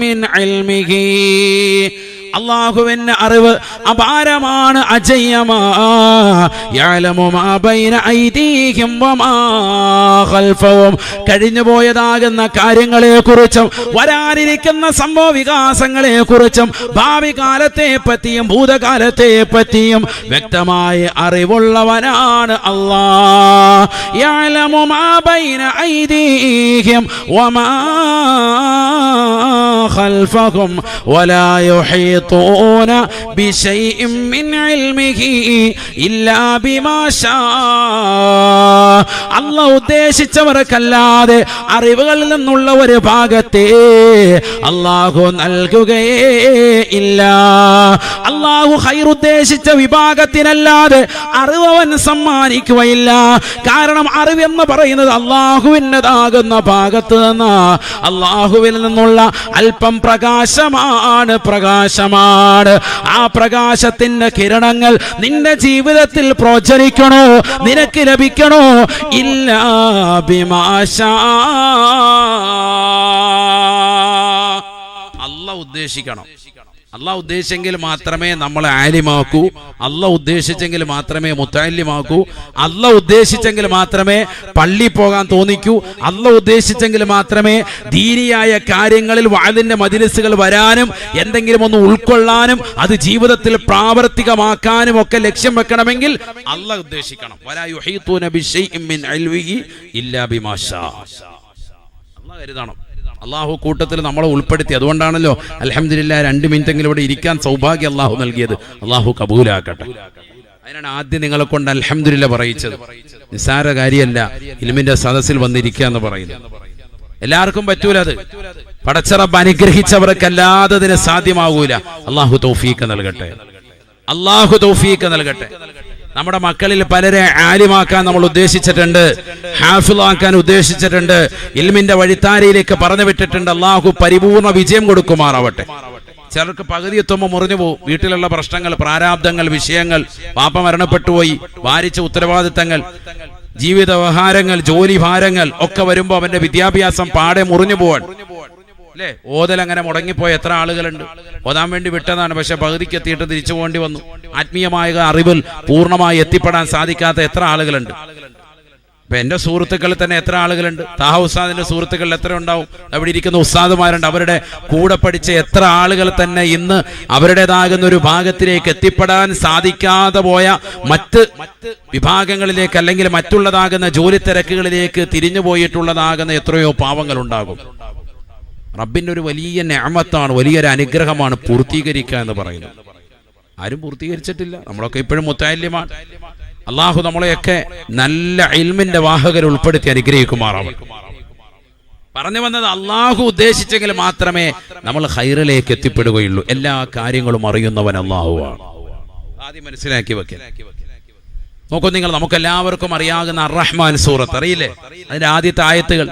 من علمه. അള്ളാഹുവിന്റെ അറിവ് അപാരമാണ്, അജയ്യമാ. യഅലമു മാ ബൈന ഐദീഹിം വമാ ഖൽഫഹും, കഴിഞ്ഞുപോയതാകുന്ന കാര്യങ്ങളെക്കുറിച്ചും വരാനിരിക്കുന്ന സംഭവ വികാസങ്ങളെക്കുറിച്ചും ഭാവി കാലത്തെ പറ്റിയും ഭൂതകാലത്തെ പറ്റിയും വ്യക്തമായ അറിവുള്ളവനാണ് അല്ലാഹ്. യഅലമു മാ ബൈന ഐദീഹിം വമാ ഖൽഫഹും വലാ യുഹീ بشيء من علمه إلا بما شاء. അല്ലാഹു ഉദ്ദേശിച്ചവർക്കല്ലാതെ അറിവുകളിൽ നിന്നുള്ള ഒരു ഭാഗത്തെ അല്ലാഹു നൽകുകയേ ഇല്ല. അല്ലാഹു ഖൈർ ഉദ്ദേശിച്ച വിഭാഗത്തിനല്ലാതെ അറിവ് അവൻ സമ്മാനിക്കുകയില്ല. കാരണം അറിവെന്ന് പറയുന്നത് അല്ലാഹുവിൻ്റെതാകുന്ന ഭാഗത്ത് നിന്ന് അല്ലാഹുവിൽ നിന്നുള്ള അല്പം പ്രകാശമാണ്. ആ പ്രകാശത്തിന്റെ കിരണങ്ങൾ നിന്റെ ജീവിതത്തിൽ പ്രോജ്വലിക്കണോ, നിനക്ക് ലഭിക്കണോ? ഇല്ലാ ബിമാ ശാ. അല്ലാഹു ഉദ്ദേശിക്കണം. അല്ലാഹു ഉദ്ദേശിച്ചെങ്കിൽ മാത്രമേ നമ്മളെ ആലിമാക്കൂ. അല്ലാഹു ഉദ്ദേശിച്ചെങ്കിൽ മാത്രമേ മുത്തഅല്ലിമാക്കൂ. അല്ലാഹു ഉദ്ദേശിച്ചെങ്കിൽ മാത്രമേ പള്ളി പോകാൻ തോന്നിക്കൂ. അല്ലാഹു ഉദ്ദേശിച്ചെങ്കിൽ മാത്രമേ ദീനിയായ കാര്യങ്ങളിൽ വഅദിന്റെ മജ്‌ലിസുകൾ വരാനും എന്തെങ്കിലും ഒന്ന് ഉൾക്കൊള്ളാനും അത് ജീവിതത്തിൽ പ്രാവർത്തികമാക്കാനും ഒക്കെ ലക്ഷ്യം വെക്കണമെങ്കിൽ അല്ലാഹു ഉദ്ദേശിക്കണം. വലാ യുഹീതൂന ബിശൈഇൻ മിൻ ഇൽമിഹി ഇല്ലാ ബിമാ ശാ. അല്ലാഹു കരുതണം. അള്ളാഹു കൂട്ടത്തിൽ നമ്മളെ ഉൾപ്പെടുത്തി. അതുകൊണ്ടാണല്ലോ അൽഹംദുലില്ലാ 2 മിനിറ്റെങ്കിലും ഇവിടെ ഇരിക്കാൻ സൗഭാഗ്യം അള്ളാഹു നൽകിയത്. അള്ളാഹു കബൂലാക്കട്ടെ. അതിനാണ് ആദ്യം നിങ്ങളെ കൊണ്ട് അൽഹംദുലില്ലാ പറയിച്ചത്. നിസ്സാര കാര്യമല്ല ഇൽമിന്റെ സദസ്സിൽ വന്നിരിക്കുക എന്ന് പറയുന്നത്. എല്ലാവർക്കും പറ്റൂല. അത് പടച്ച റബ്ബ് അനുഗ്രഹിച്ചവർക്കല്ലാതെ അതിന് സാധ്യമാകൂല. അള്ളാഹു തൗഫീഖ് നൽകട്ടെ. അള്ളാഹു തൗഫീഖ് നൽകട്ടെ. നമ്മുടെ മക്കളിൽ പലരെ ആലിമാക്കാൻ നമ്മൾ ഉദ്ദേശിച്ചിട്ടുണ്ട്, ഹാഫിളാക്കാൻ ഉദ്ദേശിച്ചിട്ടുണ്ട്, ഇൽമിന്റെ വഴിത്താരയിലേക്ക് പറഞ്ഞു വിട്ടിട്ടുണ്ട്. അള്ളാഹു പരിപൂർണ വിജയം കൊടുക്കുമാറാവട്ടെ. ചിലർക്ക് പകുതി എത്തുമ്പോൾ മുറിഞ്ഞു പോകും. വീട്ടിലുള്ള പ്രശ്നങ്ങൾ, പ്രാരാബ്ദങ്ങൾ, വിഷയങ്ങൾ, പാപ്പ മരണപ്പെട്ടുപോയി, ഭാരിച്ച ഉത്തരവാദിത്തങ്ങൾ, ജീവിത വ്യവഹാരങ്ങൾ, ജോലി ഭാരങ്ങൾ ഒക്കെ വരുമ്പോൾ അവന്റെ വിദ്യാഭ്യാസം പാടെ മുറിഞ്ഞു പോവാൻ അല്ലേ? ഓതൽ അങ്ങനെ മുടങ്ങിപ്പോയ എത്ര ആളുകളുണ്ട്. ഓതാൻ വേണ്ടി വിട്ടതാണ്, പക്ഷെ പകുതിക്ക് എത്തിയിട്ട് തിരിച്ചു പോകേണ്ടി വന്നു. ആത്മീയമായ അറിവിൽ പൂർണ്ണമായി എത്തിപ്പെടാൻ സാധിക്കാത്ത എത്ര ആളുകളുണ്ട്. ഇപ്പൊ എന്റെ സുഹൃത്തുക്കളിൽ തന്നെ എത്ര ആളുകളുണ്ട്. താഹ ഉസ്താദിന്റെ സുഹൃത്തുക്കളിൽ എത്ര ഉണ്ടാവും. അവിടെ ഇരിക്കുന്ന ഉസ്താദുമാരുണ്ട്. അവരുടെ കൂടെ പഠിച്ച എത്ര ആളുകൾ തന്നെ ഇന്ന് അവരുടേതാകുന്ന ഒരു ഭാഗത്തിലേക്ക് എത്തിപ്പെടാൻ സാധിക്കാതെ പോയ മറ്റ് വിഭാഗങ്ങളിലേക്ക് അല്ലെങ്കിൽ മറ്റുള്ളതാകുന്ന ജോലി തിരക്കുകളിലേക്ക് തിരിഞ്ഞു പോയിട്ടുള്ളതാകുന്ന എത്രയോ പാവങ്ങൾ ഉണ്ടാകും. റബ്ബിന്റെ ഒരു വലിയ നിഅമത്താണ്, വലിയൊരു അനുഗ്രഹമാണ് പൂർത്തീകരിക്കുക എന്ന് പറയുന്നത്. ആരും പൂർത്തീകരിച്ചിട്ടില്ല. നമ്മളൊക്കെ ഇപ്പോഴും മുത്തഅല്ലിമാണ്. അള്ളാഹു നമ്മളെയൊക്കെ നല്ല ഇൽമിന്റെ വാഹകർ ഉൾപ്പെടുത്തി അനുഗ്രഹിക്കുമാറാവട്ടെ. പറഞ്ഞു വന്നത് അള്ളാഹു ഉദ്ദേശിച്ചെങ്കിൽ മാത്രമേ നമ്മൾ ഖൈറിലേക്ക് എത്തിപ്പെടുകയുള്ളൂ. എല്ലാ കാര്യങ്ങളും അറിയുന്നവൻ അള്ളാഹുവാണ്. ആദ്യം മനസ്സിലാക്കി വെക്കുക. നോക്കൂ നിങ്ങൾ, നമുക്കെല്ലാവർക്കും അറിയാവുന്ന അർ-റഹ്മാൻ സൂറത്ത് അറിയില്ലേ? അതിന്റെ ആദ്യത്തെ ആയത്തുകൾ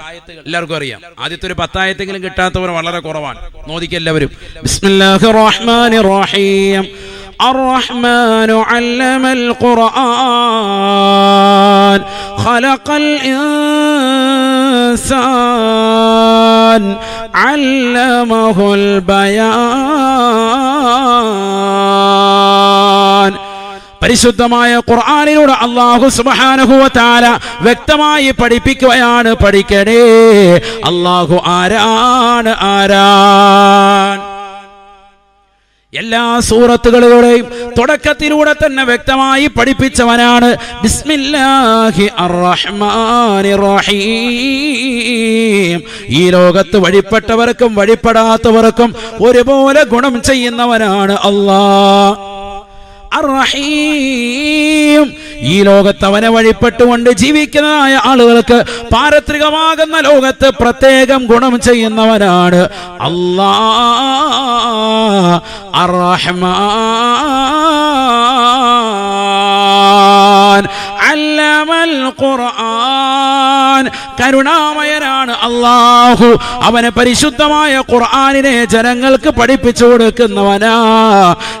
എല്ലാവർക്കും അറിയാം. ആദ്യത്തെ ഒരു 10 ആയത്തെങ്കിലും കിട്ടാത്തവർ വളരെ കുറവാണ്. നോദിക്കുക എല്ലാവരും. ബിസ്മില്ലാഹിർ റഹ്മാനിർ റഹീം. الرحمن علم القرآن خلق الإنسان علمه البيان. പരിശുദ്ധമായ ഖുർആനിലൂടെ അല്ലാഹു സുബ്ഹാനഹു വ തആല വ്യക്തമായി പഠിപ്പിക്കുകയാണ്. പഠിക്കണേ, അല്ലാഹു ആരാണ്? എല്ലാ സൂറത്തുകളുടെയും തുടക്കത്തിലൂടെ തന്നെ വ്യക്തമായി പഠിപ്പിച്ചവനാണ്. ബിസ്മില്ലാഹി അർ-റഹ്മാനിർ റഹീം. ഈ ലോകത്ത് വഴിപ്പെട്ടവർക്കും വഴിപ്പെടാത്തവർക്കും ഒരുപോലെ ഗുണം ചെയ്യുന്നവനാണ് അല്ലാഹ്. അർ-റഹീം, ഈ ലോകത്ത് അവനെ വഴിപ്പെട്ടുകൊണ്ട് ജീവിക്കുന്നതായ ആളുകൾക്ക് പാരത്രികമാകുന്ന ലോകത്ത് പ്രത്യേകം ഗുണം ചെയ്യുന്നവനാണ് അല്ലാഹ്. അർ-റഹ്മാൻ അല്ലമൽ ഖുർആൻ, കരുണാമയനാണ് അല്ലാഹു. അവനെ പരിശുദ്ധമായ ഖുർആനിനെ ജനങ്ങൾക്ക് പഠിപ്പിച്ചു കൊടുക്കുന്നവനാ.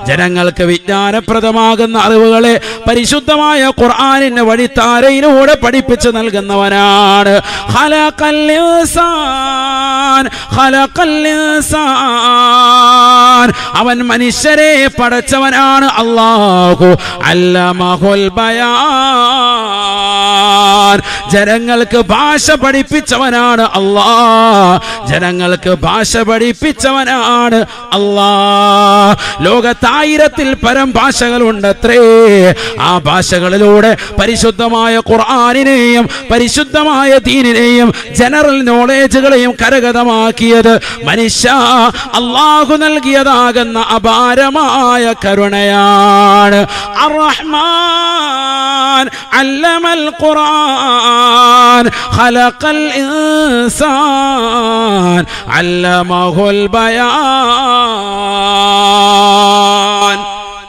ജനങ്ങൾക്ക് വിജ്ഞാനപ്രദമാകുന്ന അറിവുകളെ പരിശുദ്ധമായ ഖുർആനിന്റെ വഴിത്താരയിലൂടെ പഠിപ്പിച്ചു നൽകുന്നവനാണ്. ഖലഖൽ ഇൻസാൻ, ഖലഖൽ ഇൻസാൻ, അവൻ മനുഷ്യരെ പടച്ചവനാണ് അല്ലാഹു. അല്ലമഹുൽ ബയാൻ, ജനങ്ങൾക്ക് ഭാഷ പഠിപ്പിച്ചവനാണ് അല്ലാഹ്. ജനങ്ങൾക്ക് ഭാഷ പഠിപ്പിച്ചവനാണ് അല്ലാഹ്. ലോകത്ത് 1000-ൽ പരം ഭാഷകളുണ്ടത്രേ. ആ ഭാഷകളിലൂടെ പരിശുദ്ധമായ ഖുർആനിനെയും പരിശുദ്ധമായ ദീനിനെയും ജനറൽ നോളേജുകളെയും കരഗതമാക്കിയത് മനുഷ്യ അല്ലാഹു നൽകിയതാകുന്ന അപാരമായ കരുണയാണ്. അർ-റഹ്മാൻ അല്ലമൽ ഖുർആൻ ഖലഖൽ ഇൻസാൻ അല്ലമഹുൽ ബയാൻ.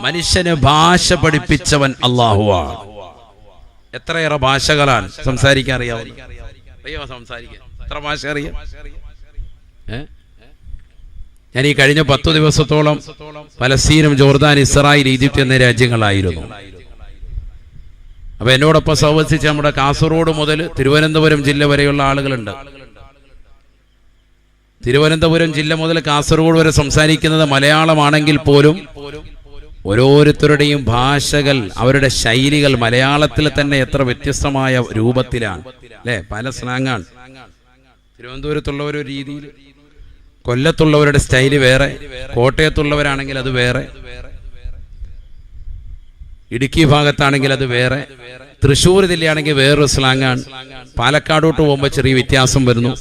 മനുഷ്യന് ഭാഷ പഠിപ്പിച്ചവൻ അല്ലാഹുവാണ്. എത്രയേറെ ഭാഷകളാണ് സംസാരിക്കാൻ അറിയാവുന്നത്. സംസാരിക്കാൻ എത്ര ഭാഷ അറിയാം? ഞാൻ ഈ കഴിഞ്ഞ 10 ദിവസത്തോളം പലസ്തീനും ജോർദാൻ, ഇസ്രായേൽ, ഈജിപ്ത് എന്നീ രാജ്യങ്ങളായിരുന്നു. അപ്പൊ എന്നോടൊപ്പം സഹവസിച്ച് നമ്മുടെ കാസർഗോഡ് മുതൽ തിരുവനന്തപുരം ജില്ല വരെയുള്ള ആളുകളുണ്ട്. തിരുവനന്തപുരം ജില്ല മുതൽ കാസർഗോഡ് വരെ സംസാരിക്കുന്നത് മലയാളമാണെങ്കിൽ പോലും ഓരോരുത്തരുടെയും ഭാഷകൾ, അവരുടെ ശൈലികൾ മലയാളത്തിൽ തന്നെ എത്ര വ്യത്യസ്തമായ രൂപത്തിലാണ് അല്ലേ? പല സ്ലാങ്ങാണ്. തിരുവനന്തപുരത്തുള്ളവരൊരു രീതിയിൽ, കൊല്ലത്തുള്ളവരുടെ സ്റ്റൈല് വേറെ, കോട്ടയത്തുള്ളവരാണെങ്കിൽ അത് വേറെ, ഇടുക്കി ഭാഗത്താണെങ്കിൽ അത് വേറെ, തൃശ്ശൂർ ജില്ലയാണെങ്കിൽ വേറൊരു സ്ലാങ്ങാണ്, പാലക്കാടോട്ട് പോകുമ്പോൾ ചെറിയ വ്യത്യാസം വരുന്നു,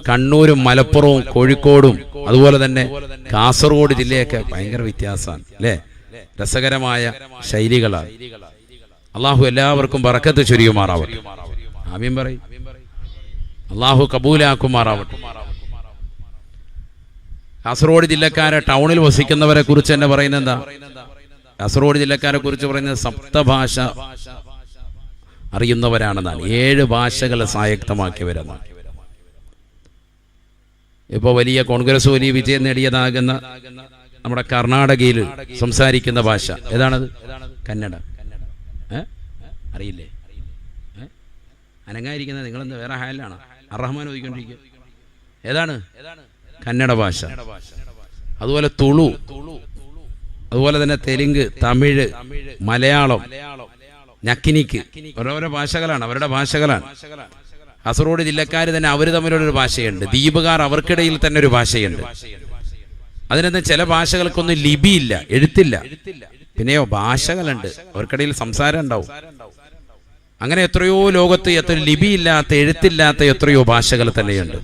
കണ്ണൂരും മലപ്പുറവും കോഴിക്കോടും അതുപോലെ തന്നെ കാസർഗോഡ് ജില്ലയൊക്കെ ഭയങ്കര വ്യത്യാസമാണ് അല്ലേ? രസകരമായ ശൈലികളാണ്. അള്ളാഹു എല്ലാവർക്കും ബറക്കത്ത് ചൊരിയുമാറാവട്ടെ. ആമീൻ പറയും. അള്ളാഹു കബൂലാക്കുമാറാവട്ടെ. കാസർഗോഡ് ജില്ലക്കാരെ, ടൗണിൽ വസിക്കുന്നവരെ കുറിച്ച് തന്നെ പറയുന്നത് എന്താ? കാസർഗോഡ് ജില്ലക്കാരെ കുറിച്ച് പറയുന്നത് സപ്തഭാഷ അറിയുന്നവരാണെന്നാണ്. 7 ഭാഷകൾ സ്വായക്തമാക്കിയവരെന്നാണ്. ഇപ്പോൾ വലിയ കോൺഗ്രസ് വലിയ വിജയം നേടിയതാകുന്ന നമ്മുടെ കർണാടകയിൽ സംസാരിക്കുന്ന ഭാഷ ഏതാണത്? കന്നഡ. അറിയില്ലേ? അനങ്ങായിരിക്കുന്നത് നിങ്ങളെന്ത് വേറെ ഹാലാണ്? അർ-റഹ്മാൻ ഓതിക്കൊണ്ടിരിക്കുക. ഏതാണ്? കന്നഡ ഭാഷ. അതുപോലെ തുളു, അതുപോലെ തന്നെ തെലുങ്ക്, തമിഴ്, മലയാളം, ഞക്കിനിക്ക്, ഓരോരോ ഭാഷകളാണ്, അവരുടെ ഭാഷകളാണ്. കാസർഗോഡ് ജില്ലക്കാർ തന്നെ അവർ തമ്മിലുള്ളൊരു ഭാഷയുണ്ട്. ദ്വീപുകാർ അവർക്കിടയിൽ തന്നെ ഒരു ഭാഷയുണ്ട്. അതിനൊന്നും ചില ഭാഷകൾക്കൊന്നും ലിപിയില്ല, എഴുത്തില്ല. പിന്നെയോ ഭാഷകളുണ്ട്, അവർക്കിടയിൽ സംസാരം ഉണ്ടാവും. അങ്ങനെ എത്രയോ ലോകത്ത് എത്ര ലിപിയില്ലാത്ത, എഴുത്തില്ലാത്ത എത്രയോ ഭാഷകൾ തന്നെയുണ്ട്.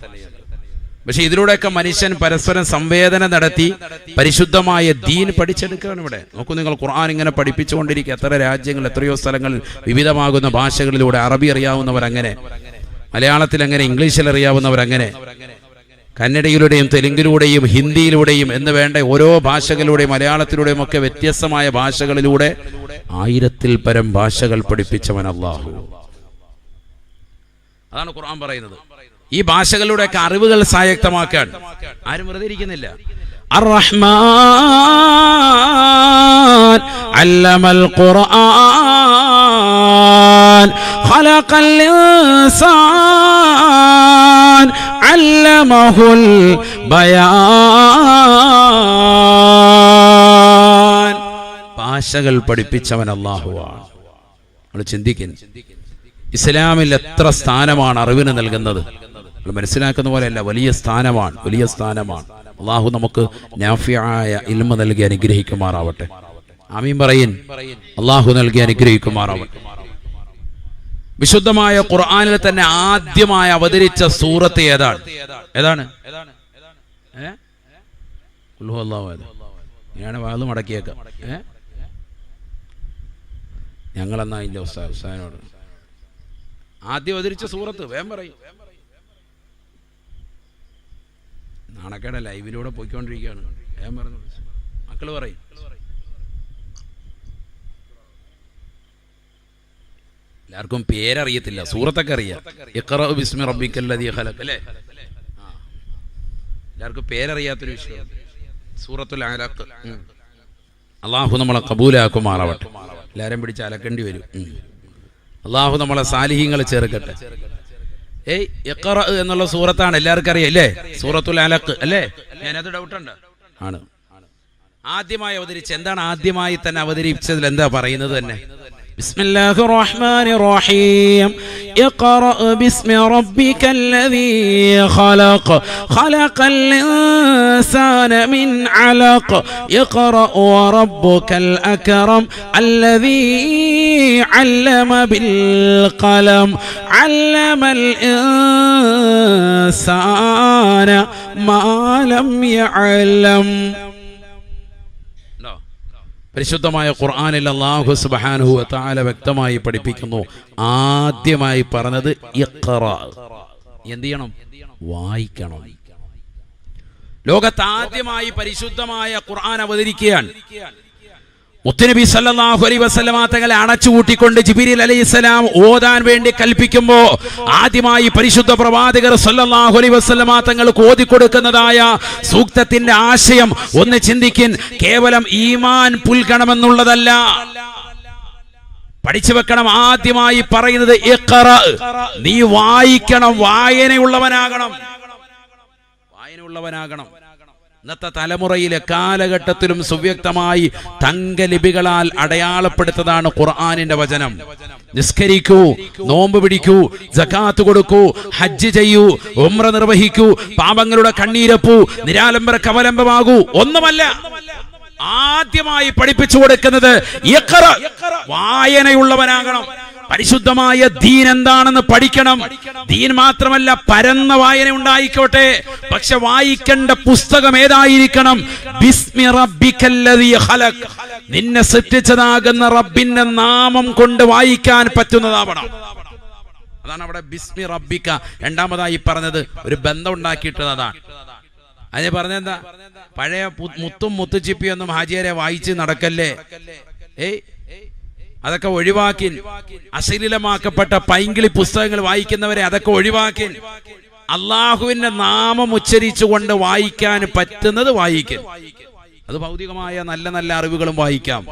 പക്ഷെ ഇതിലൂടെയൊക്കെ മനുഷ്യൻ പരസ്പരം സംവേദന നടത്തി പരിശുദ്ധമായ ദീൻ പഠിച്ചെടുക്കുകയാണ്. ഇവിടെ നോക്കൂ നിങ്ങൾ, ഖുർആൻ ഇങ്ങനെ പഠിപ്പിച്ചുകൊണ്ടിരിക്കുക. എത്ര രാജ്യങ്ങൾ, എത്രയോ സ്ഥലങ്ങളിൽ വിവിധമാകുന്ന ഭാഷകളിലൂടെ. അറബി അറിയാവുന്നവരങ്ങനെ, മലയാളത്തിൽ അങ്ങനെ, ഇംഗ്ലീഷിൽ അറിയാവുന്നവരങ്ങനെ, കന്നഡയിലൂടെയും തെലുങ്കിലൂടെയും ഹിന്ദിയിലൂടെയും എന്ന് വേണ്ട ഓരോ ഭാഷകളിലൂടെയും മലയാളത്തിലൂടെയും ഒക്കെ വ്യത്യസ്തമായ ഭാഷകളിലൂടെ 1000-ൽ പരം ഭാഷകൾ പഠിപ്പിച്ചവൻ അല്ലാഹു. അതാണ് ഖുർആൻ പറയുന്നത്. ഈ ഭാഷകളുടെയൊക്കെ അറിവുകൾ സ്വായത്തമാക്കാൻ ആരും വെറുതെ ഇരിക്കുന്നില്ല. അർ-റഹ്മാൻ അല്ലമൽ ഖുർആൻ ഖലഖൽ ഇൻസാൻ അല്ലമഹുൽ ബയാൻ. ഭാഷകൾ പഠിപ്പിച്ചവൻ അല്ലാഹുവാണ്. നമ്മൾ ചിന്തിക്കുന്നു, ഇസ്ലാമിൽ എത്ര സ്ഥാനമാണ് അറിവിന് നൽകുന്നത്. നമ്മൾ മനസ്സിലാക്കുന്ന പോലെയല്ല, വലിയ സ്ഥാനമാണ്, വലിയ സ്ഥാനമാണ്. അള്ളാഹു നമുക്ക് നാഫിയായ ഇൽമ നൽകി അനുഗ്രഹിക്കുമാറാവട്ടെ. ആമീൻ പറയിൻ. അള്ളാഹു നൽകി അനുഗ്രഹിക്കുമാറാവട്ടെ. വിശുദ്ധമായ ഖുർആനിൽ തന്നെ ആദ്യമായി അവതരിച്ച സൂറത്ത് ഏതാണ്? ഞാൻ വാത് മടക്കിയേക്കാം. ഞങ്ങളെന്നാ അതിന്റെ ഉസ്താദിനോട് ആദ്യം അവതരിച്ച സൂറത്ത് വേഗം പറയും. നാണക്കേടെ ലൈവിലൂടെ പോയിക്കൊണ്ടിരിക്കുകയാണ്. വേഗം പറഞ്ഞു മക്കള് പറയും. എല്ലാവർക്കും പേരറിയത്തില്ല, സൂറത്തൊക്കെ അറിയാം. ഇഖ്റ ബിസ്മി റബ്ബിക്കല്ലദീ ഖലഖ് അല്ലേ? എല്ലാവർക്കും പേരറിയാത്തൊരു വിഷയം സൂറത്തുൽ അലഖ്. അള്ളാഹു നമ്മളെ കബൂലാക്കുമാറാവട്ടെ. എല്ലാവരും പിടിച്ച് അലക്കേണ്ടി വരും. അള്ളാഹു നമ്മളെ സാലിഹീങ്ങളെ ചേർക്കട്ടെ. ഇഖ്റ എന്നുള്ള സൂറത്താണ് എല്ലാവർക്കും അറിയാം അല്ലേ? സൂറത്തുൽ അലഖ് അല്ലേ? ഞാനത് ഡൗട്ടുണ്ട് ആണ്. ആദ്യമായി അവതരിച്ച എന്താണ്? ആദ്യമായി തന്നെ അവതരിപ്പിച്ചതിൽ എന്താ പറയുന്നത് തന്നെ? ബിസ്മില്ലാഹിർ റഹ്മാനിർ റഹീം. ഇഖ്റ ബിസ്മി റബ്ബിക്കല്ലദീ ഖലഖ് ഖലഖൽ ഇൻസാന മിൻ അലഖ് ഇഖ്റ വറബ്ബുക്കൽ അക്രം അല്ലദീ അല്ലമ ബിൽ ഖലം അല്ലമൽ ഇൻസാന മാ ലം യഅലം. പരിശുദ്ധമായ ഖുർആനിൽ അല്ലാഹു സുബ്ഹാനഹു വ തആല വ്യക്തമായി പഠിപ്പിക്കുന്നു. ആദ്യമായി പറഞ്ഞത് ഇഖ്റ. എന്ത് ചെയ്യണം? വായിക്കണം. ലോകത്ത് ആദ്യമായി പരിശുദ്ധമായ ഖുർആൻ അവതരിക്കുകയാണ്. മുത്തുനബി സല്ലല്ലാഹു അലൈഹി വസല്ലമ തങ്ങളെ അണച്ചുകൂട്ടിക്കൊണ്ട് ജിബ്രീൽ അലൈഹിസ്സലാം ഓതാൻ വേണ്ടി കൽപ്പിക്കുമ്പോൾ ആദ്യമായി പരിശുദ്ധ പ്രവാചകർ സല്ലല്ലാഹു അലൈഹി വസല്ലമ തങ്ങൾക്ക് ഓതിക്കൊടുക്കുന്നതായ സൂക്തത്തിന്റെ ആശയം ഒന്ന് ചിന്തിക്കിൻ. കേവലം ഈമാൻ പുൽകണമെന്നുള്ളതല്ല, പഠിച്ചു വെക്കണം. ആദ്യമായി പറയുന്നത് ഇഖ്റ, നീ വായിക്കണം, വായനയുള്ളവനാകണം. ഇന്നത്തെ തലമുറയിലെ കാലഘട്ടത്തിലും സുവ്യക്തമായി തങ്കലിപികളാൽ അടയാളപ്പെടുത്തതാണ് ഖുർആനിന്റെ വചനം. നിസ്കരിക്കൂ, നോമ്പ് പിടിക്കൂ, സകാത്ത് കൊടുക്കൂ, ഹജ്ജ് ചെയ്യൂ, ഉംറ നിർവഹിക്കൂ, പാപങ്ങളുടെ കണ്ണീരപ്പൂ, നിരാലംബര കവലംബമാകൂ. ഒന്നുമല്ല, ആദ്യമായി പഠിപ്പിച്ചു കൊടുക്കുന്നത് ഇഖ്റ, വായനയുള്ളവനാകണം. പരിശുദ്ധമായ ദീൻ എന്താണെന്ന് പഠിക്കണം. ദീൻ മാത്രമല്ല, പരന്ന വായന ഉണ്ടായിക്കോട്ടെ, പക്ഷെ വായിക്കേണ്ട പുസ്തകം ഏതായിരിക്കണം? ബിസ്മി റബ്ബിക്കല്ലദീ ഖലഖ്, നിന്നെ സൃഷ്ടിച്ചതാകുന്ന റബ്ബിന്റെ നാമം കൊണ്ട് വായിക്കാൻ പറ്റുന്നതാവണം. അതാണ് അവിടെ ബിസ്മി റബ്ബിക്ക രണ്ടാമതായി പറഞ്ഞത്. ഒരു ബന്ധം ഉണ്ടാക്കിയിട്ടതാണ്. അതിന് പറഞ്ഞെന്താ? പഴയ മുത്തും മുത്തുച്ചിപ്പിയൊന്നും ഹാജിയാരെ വായിച്ച് നടക്കല്ലേ. അതൊക്കെ ഒഴിവാക്കി. അശ്ലീലമാക്കപ്പെട്ട പൈങ്കിളി പുസ്തകങ്ങൾ വായിക്കുന്നവരെ അതൊക്കെ ഒഴിവാക്കി. അള്ളാഹുവിന്റെ നാമം ഉച്ചരിച്ചുകൊണ്ട് വായിക്കാൻ പറ്റുന്നത് വായിക്കും. അത് ഭൗതികമായ നല്ല നല്ല അറിവുകളും വായിക്കാം,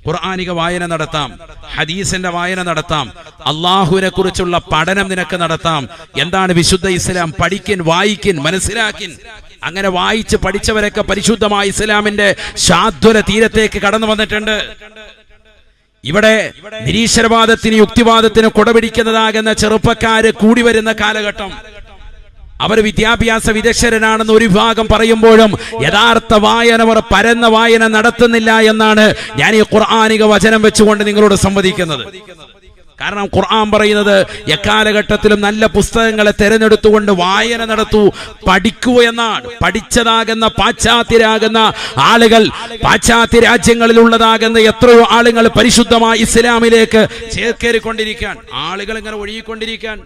ഖുർആനിക വായന നടത്താം, ഹദീസിന്റെ വായന നടത്താം, അള്ളാഹുവിനെ കുറിച്ചുള്ള പഠനം നിനക്ക് നടത്താം. എന്താണ് വിശുദ്ധ ഇസ്ലാം? പഠിക്കിൻ, വായിക്കിൻ, മനസ്സിലാക്കിൻ. അങ്ങനെ വായിച്ച് പഠിച്ചവരൊക്കെ പരിശുദ്ധമായ ഇസ്ലാമിന്റെ ശാദ്വല തീരത്തേക്ക് കടന്നു വന്നിട്ടുണ്ട്. ഇവിടെ നിരീശ്വരവാദത്തിന് യുക്തിവാദത്തിന് കൊടപിടിക്കുന്നതാകുന്ന ചെറുപ്പക്കാര് കൂടി വരുന്ന കാലഘട്ടം. അവർ വിദ്യാഭ്യാസ വിദഗ്ധരാണെന്ന് ഒരു വിഭാഗം പറയുമ്പോഴും യഥാർത്ഥ വായന, അവർ പരന്ന വായന നടത്തുന്നില്ല എന്നാണ് ഞാൻ ഈ ഖുർആനിക വചനം വെച്ചുകൊണ്ട് നിങ്ങളോട് സംവദിക്കുന്നത്. കാരണം ഖുർആൻ പറയുന്നത് എക്കാലഘട്ടത്തിലും നല്ല പുസ്തകങ്ങളെ തെരഞ്ഞെടുത്തുകൊണ്ട് വായന നടത്തൂ, പഠിക്കൂ എന്നാണ്. പഠിച്ചതാകുന്ന പാശ്ചാത്യരാകുന്ന ആളുകൾ, പാശ്ചാത്യ രാജ്യങ്ങളിലുള്ളതാകുന്ന എത്രയോ ആളുകൾ പരിശുദ്ധമായ ഇസ്ലാമിലേക്ക് ചേക്കേറിക്കൊണ്ടിരിക്കാൻ, ആളുകൾ ഇങ്ങനെ ഒഴുകിക്കൊണ്ടിരിക്കാൻ.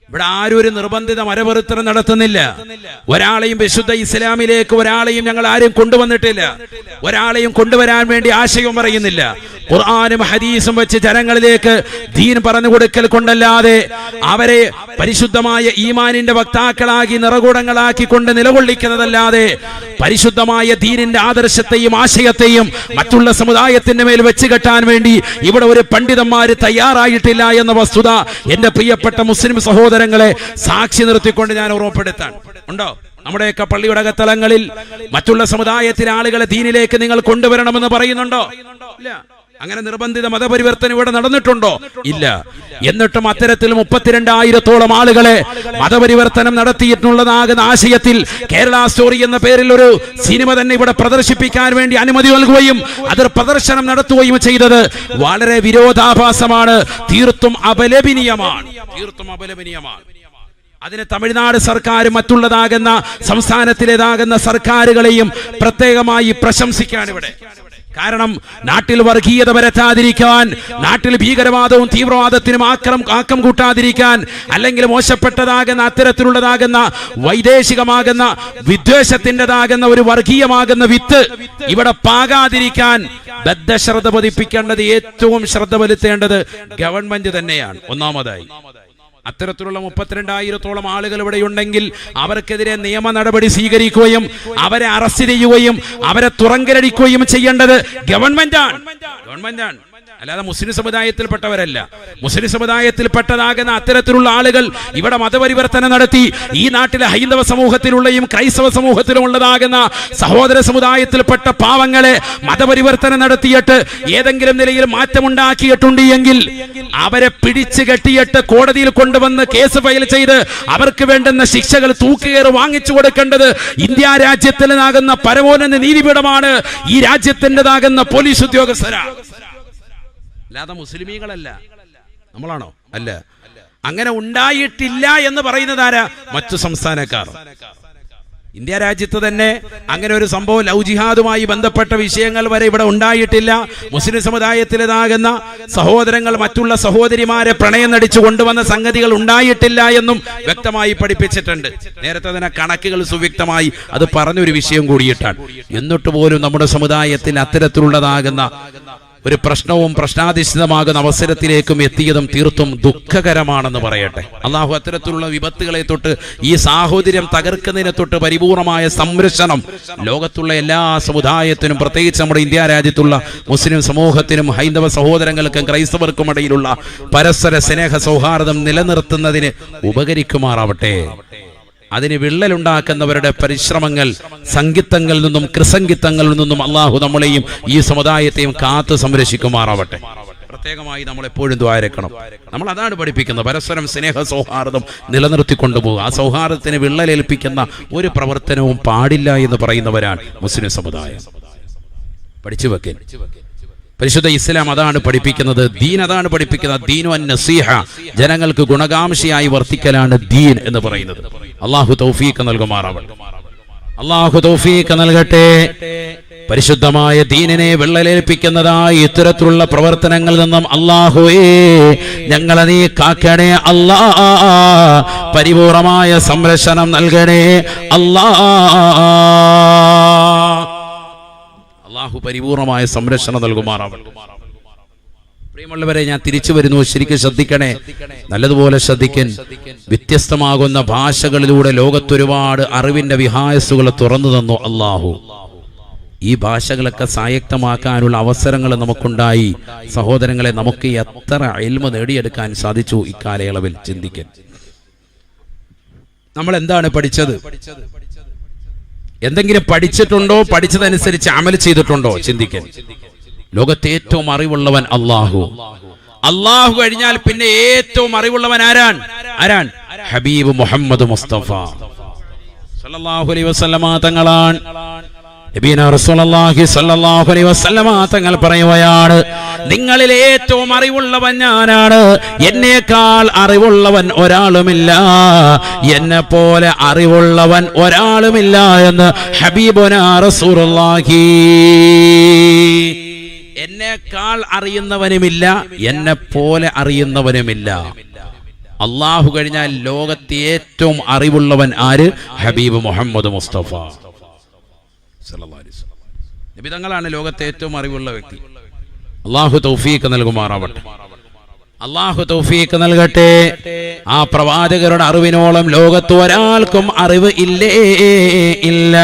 ഇവിടെ ആരും ഒരു നിർബന്ധിത മരപരിവർത്തനം നടത്തുന്നില്ല. ഒരാളെയും വിശുദ്ധ ഇസ്ലാമിലേക്ക് ഒരാളെയും ഞങ്ങൾ ആരും കൊണ്ടുവന്നിട്ടില്ല. ഒരാളെയും കൊണ്ടുവരാൻ വേണ്ടി ആശയവും പറയുന്നില്ല. ഖുർആനും ഹദീസും വെച്ച് ജനങ്ങളിലേക്ക് ദീൻ പറഞ്ഞു കൊടുക്കൽ കൊണ്ടല്ലാതെ അവരെ പരിശുദ്ധമായ ഈമാനിന്റെ വക്താക്കളാക്കി നിറകൂടങ്ങളാക്കി കൊണ്ട് നിലകൊള്ളിക്കുന്നതല്ലാതെ പരിശുദ്ധമായ ദീനിന്റെ ആദർശത്തെയും ആശയത്തെയും മറ്റുള്ള സമുദായത്തിന്റെ മേൽ വെച്ച് കെട്ടാൻ വേണ്ടി ഇവിടെ ഒരു പണ്ഡിതന്മാര് തയ്യാറായിട്ടില്ല എന്ന വസ്തുത എന്റെ പ്രിയപ്പെട്ട മുസ്ലിം സഹോദരങ്ങളെ സാക്ഷി നിർത്തിക്കൊണ്ട് ഞാൻ ഓർമ്മപ്പെടുത്താൻ. ഉണ്ടോ നമ്മുടെയൊക്കെ പള്ളിയുടെ അകത്തളങ്ങളിൽ മറ്റുള്ള സമുദായത്തിലെ ആളുകളെ ദീനിലേക്ക് നിങ്ങൾ കൊണ്ടുവരണമെന്ന് പറയുന്നുണ്ടോ? ഇല്ല. അങ്ങനെ നിർബന്ധിത മതപരിവർത്തനം ഇവിടെ നടന്നിട്ടുണ്ടോ? ഇല്ല. എന്നിട്ടും അത്തരത്തിൽ 32,000-ഓളം ആളുകളെ മതപരിവർത്തനം നടത്തിയിട്ടുള്ളതാകുന്ന ആശയത്തിൽ കേരള സ്റ്റോറി എന്ന പേരിൽ ഒരു സിനിമ തന്നെ ഇവിടെ പ്രദർശിപ്പിക്കാൻ വേണ്ടി അനുമതി നൽകുകയും അത് പ്രദർശനം നടത്തുകയും ചെയ്തത് വളരെ വിരോധാഭാസമാണ്. തീർത്തും അപലപനീയമാണ്. അതിന് തമിഴ്നാട് സർക്കാർ മറ്റുള്ളതാകുന്ന സംസ്ഥാനത്തിലേതാകുന്ന സർക്കാരുകളെയും പ്രത്യേകമായി പ്രശംസിക്കാൻ ഇവിടെ. കാരണം നാട്ടിൽ വർഗീയത പരത്താതിരിക്കാൻ, നാട്ടിൽ ഭീകരവാദവും തീവ്രവാദത്തിനും ആക്കം കൂട്ടാതിരിക്കാൻ, അല്ലെങ്കിൽ മോശപ്പെട്ടതാകുന്ന അത്തരത്തിലുള്ളതാകുന്ന വൈദേശികമാകുന്ന വിദ്വേഷത്തിൻ്റെതാകുന്ന ഒരു വർഗീയമാകുന്ന വിത്ത് ഇവിടെ പാകാതിരിക്കാൻ ബദ്ധശ്രദ്ധ പതിപ്പിക്കേണ്ടത്, ഏറ്റവും ശ്രദ്ധ വരുത്തേണ്ടത് ഗവൺമെന്റ് തന്നെയാണ്. ഒന്നാമതായി അത്തരത്തിലുള്ള 32,000-ഓളം ആളുകൾ ഇവിടെ ഉണ്ടെങ്കിൽ അവർക്കെതിരെ നിയമ നടപടി സ്വീകരിക്കുകയും അവരെ അറസ്റ്റ് ചെയ്യുകയും അവരെ തുറങ്കലടിക്കുകയും ചെയ്യേണ്ടത് ഗവൺമെന്റാണ്. അല്ലാതെ മുസ്ലിം സമുദായത്തിൽപ്പെട്ടവരല്ല. മുസ്ലിം സമുദായത്തിൽപ്പെട്ടതാകുന്ന അത്തരത്തിലുള്ള ആളുകൾ ഇവിടെ മതപരിവർത്തനം നടത്തി ഈ നാട്ടിലെ ഹൈന്ദവ സമൂഹത്തിലുള്ളയും ക്രൈസ്തവ സമൂഹത്തിലുമുള്ളതാകുന്ന സഹോദര സമുദായത്തിൽപ്പെട്ട പാവങ്ങളെ മതപരിവർത്തനം നടത്തിയിട്ട് ഏതെങ്കിലും നിലയിൽ മാറ്റമുണ്ടാക്കിയിട്ടുണ്ട് എങ്കിൽ അവരെ പിടിച്ചു കെട്ടിയിട്ട് കോടതിയിൽ കൊണ്ടുവന്ന് കേസ് ഫയൽ ചെയ്ത് അവർക്ക് വേണ്ടുന്ന ശിക്ഷകൾ തൂക്കുകയറ് വാങ്ങിച്ചു കൊടുക്കേണ്ടത് ഇന്ത്യ രാജ്യത്തിലാകുന്ന പരമോന്നത നീതിപീഠമാണ്, ഈ രാജ്യത്തിൻ്റെതാകുന്ന പോലീസ് ഉദ്യോഗസ്ഥരാണ്. അല്ലാതെ മുസ്ലിമീങ്ങളല്ല. നമ്മളാണോ? അല്ല. അങ്ങനെ ഉണ്ടായിട്ടില്ല എന്ന് പറയുന്നത് ആരാ? മറ്റു സംസ്ഥാനക്കാർ. ഇന്ത്യ രാജ്യത്ത് തന്നെ അങ്ങനെ ഒരു സംഭവം ലവ് ജിഹാദുമായി ബന്ധപ്പെട്ട വിഷയങ്ങൾ വരെ ഇവിടെ ഉണ്ടായിട്ടില്ല. മുസ്ലിം സമുദായത്തിലേതാകുന്ന സഹോദരങ്ങൾ മറ്റുള്ള സഹോദരിമാരെ പ്രണയം നടിച്ചു കൊണ്ടുവന്ന സംഗതികൾ ഉണ്ടായിട്ടില്ല എന്നും വ്യക്തമായി പഠിപ്പിച്ചിട്ടുണ്ട്. നേരത്തെ തന്നെ കണക്കുകൾ സുവ്യക്തമായി അത് പറഞ്ഞൊരു വിഷയം കൂടിയിട്ടാണ്. എന്നിട്ട് പോലും നമ്മുടെ സമുദായത്തിൽ അത്തരത്തിലുള്ളതാകുന്ന ഒരു പ്രശ്നവും പ്രശ്നാധിഷ്ഠിതമാകുന്ന അവസരത്തിലേക്കും എത്തിയതും തീർത്തും ദുഃഖകരമാണെന്ന് പറയട്ടെ. അള്ളാഹു അത്തരത്തിലുള്ള വിപത്തുകളെ തൊട്ട്, ഈ സാഹോദര്യം തകർക്കുന്നതിനെ തൊട്ട് പരിപൂർണമായ സംരക്ഷണം ലോകത്തുള്ള എല്ലാ സമുദായത്തിനും, പ്രത്യേകിച്ച് നമ്മുടെ ഇന്ത്യ രാജ്യത്തുള്ള മുസ്ലിം സമൂഹത്തിനും ഹൈന്ദവ സഹോദരങ്ങൾക്കും ക്രൈസ്തവർക്കും ഇടയിലുള്ള പരസ്പര സ്നേഹ സൗഹാർദ്ദം നിലനിർത്തുന്നതിന് ഉപകരിക്കുമാറാവട്ടെ. അതിന് വിള്ളലുണ്ടാക്കുന്നവരുടെ പരിശ്രമങ്ങൾ, സംഗീതങ്ങളിൽ നിന്നും കൃസംഗീതങ്ങളിൽ നിന്നും അള്ളാഹു നമ്മളെയും ഈ സമുദായത്തെയും കാത്തു സംരക്ഷിക്കുമാറാവട്ടെ. പ്രത്യേകമായി നമ്മൾ എപ്പോഴും ദ്വാരക്കണം. നമ്മൾ അതാണ് പഠിപ്പിക്കുന്നത്. പരസ്പരം സ്നേഹ സൗഹാർദ്ദം നിലനിർത്തിക്കൊണ്ടുപോകുക. ആ സൗഹാർദ്ദത്തിന് വിള്ളലേൽപ്പിക്കുന്ന ഒരു പ്രവർത്തനവും പാടില്ല എന്ന് പറയുന്നവരാണ് മുസ്ലിം സമുദായം. പഠിച്ചു വെക്കൻ. പരിശുദ്ധ ഇസ്ലാം അതാണ് പഠിപ്പിക്കുന്നത്. ദീൻ അതാണ് പഠിപ്പിക്കുന്നത്. ദീനു അൻ നസീഹ, ജനങ്ങൾക്ക് ഗുണകാംക്ഷയായി വർത്തിക്കലാണ് ദീൻ എന്ന് പറയുന്നത്. അള്ളാഹു തൗഫീഖ് നൽകുമാറാവട്ടെ. അള്ളാഹു തൗഫീഖ് നൽകട്ടെ. പരിശുദ്ധമായ ദീനിനെ വെള്ളലേൽപ്പിക്കുന്നതായി ഇത്തരത്തിലുള്ള പ്രവർത്തനങ്ങളിൽ നിന്നും അല്ലാഹുവേ ഞങ്ങളെ നീ കാക്കണേ അല്ലാ. പരിപൂർണമായ സംരക്ഷണം നൽകണേ അല്ലാ. അല്ലാഹു പരിപൂർണമായ സംരക്ഷണം നൽകുമാറാവട്ടെ. പ്രിയമുള്ളവരെ, ഞാൻ തിരിച്ചു വരുന്നു. ശരിക്കും ശ്രദ്ധിക്കണേ, നല്ലതുപോലെ ശ്രദ്ധിക്കൻ. വ്യത്യസ്തമാകുന്ന ഭാഷകളിലൂടെ ലോകത്തൊരുപാട് അറിവിന്റെ വിഹായസുകൾ തുറന്നു തന്നു അല്ലാഹു. ഈ ഭാഷകളൊക്കെ സായക്തമാക്കാനുള്ള അവസരങ്ങൾ നമുക്കുണ്ടായി. സഹോദരങ്ങളെ, നമുക്ക് എത്ര ഇൽമ നേടിയെടുക്കാൻ സാധിച്ചു ഇക്കാലയളവിൽ ചിന്തിക്കാൻ. നമ്മൾ എന്താണ് പഠിച്ചത്? എന്തെങ്കിലും പഠിച്ചിട്ടുണ്ടോ? പഠിച്ചതനുസരിച്ച് അമൽ ചെയ്തിട്ടുണ്ടോ? ചിന്തിക്കാൻ. ലോകത്തെ ഏറ്റവും അറിവുള്ളവൻ അല്ലാഹു. അല്ലാഹു കഴിഞ്ഞാൽ പിന്നെ ഏറ്റവും അറിവുള്ളവൻ ആരാണ്? ഹബീബ് മുഹമ്മദ് മുസ്തഫ സല്ലല്ലാഹു അലൈഹി വസല്ലമ തങ്ങളാണ്. നബിയന റസൂലുള്ളാഹി സ്വല്ലല്ലാഹു അലൈഹി വസല്ലമ തങ്ങൾ പറയുകയാണ്, നിങ്ങളിൽ ഏറ്റവും അറിവുള്ളവൻ ഞാനാണ്, എന്നേക്കാൾ അറിവുള്ളവൻ ഒരാളുമില്ല, എന്നെ പോലെ അറിവുള്ളവൻ ഒരാളുമില്ല എന്ന് ഹബീബുനാ റസൂലുള്ളാഹി. എന്നേക്കാൾ അറിയുന്നവനുമില്ല, എന്നെ പോലെ അറിയുന്നവനുമില്ല. അള്ളാഹു കഴിഞ്ഞാൽ ലോകത്തെ ഏറ്റവും അറിവുള്ളവൻ ആര്? ഹബീബ് മുഹമ്മദ് മുസ്തഫ സല്ലല്ലാഹു അലൈഹി വസല്ലം. നബി തങ്ങളാണ് ലോകത്തെ ഏറ്റവും അറിവുള്ള വ്യക്തി. അള്ളാഹു തൗഫീഖ് നൽകുമാറാവട്ടെ. അള്ളാഹു തൗഫീഖ് നൽകട്ടെ. ആ പ്രവാചകരുടെ അറിവിനോളം ലോകത്ത് ഒരാൾക്കും അറിവ് ഇല്ലേ ഇല്ല.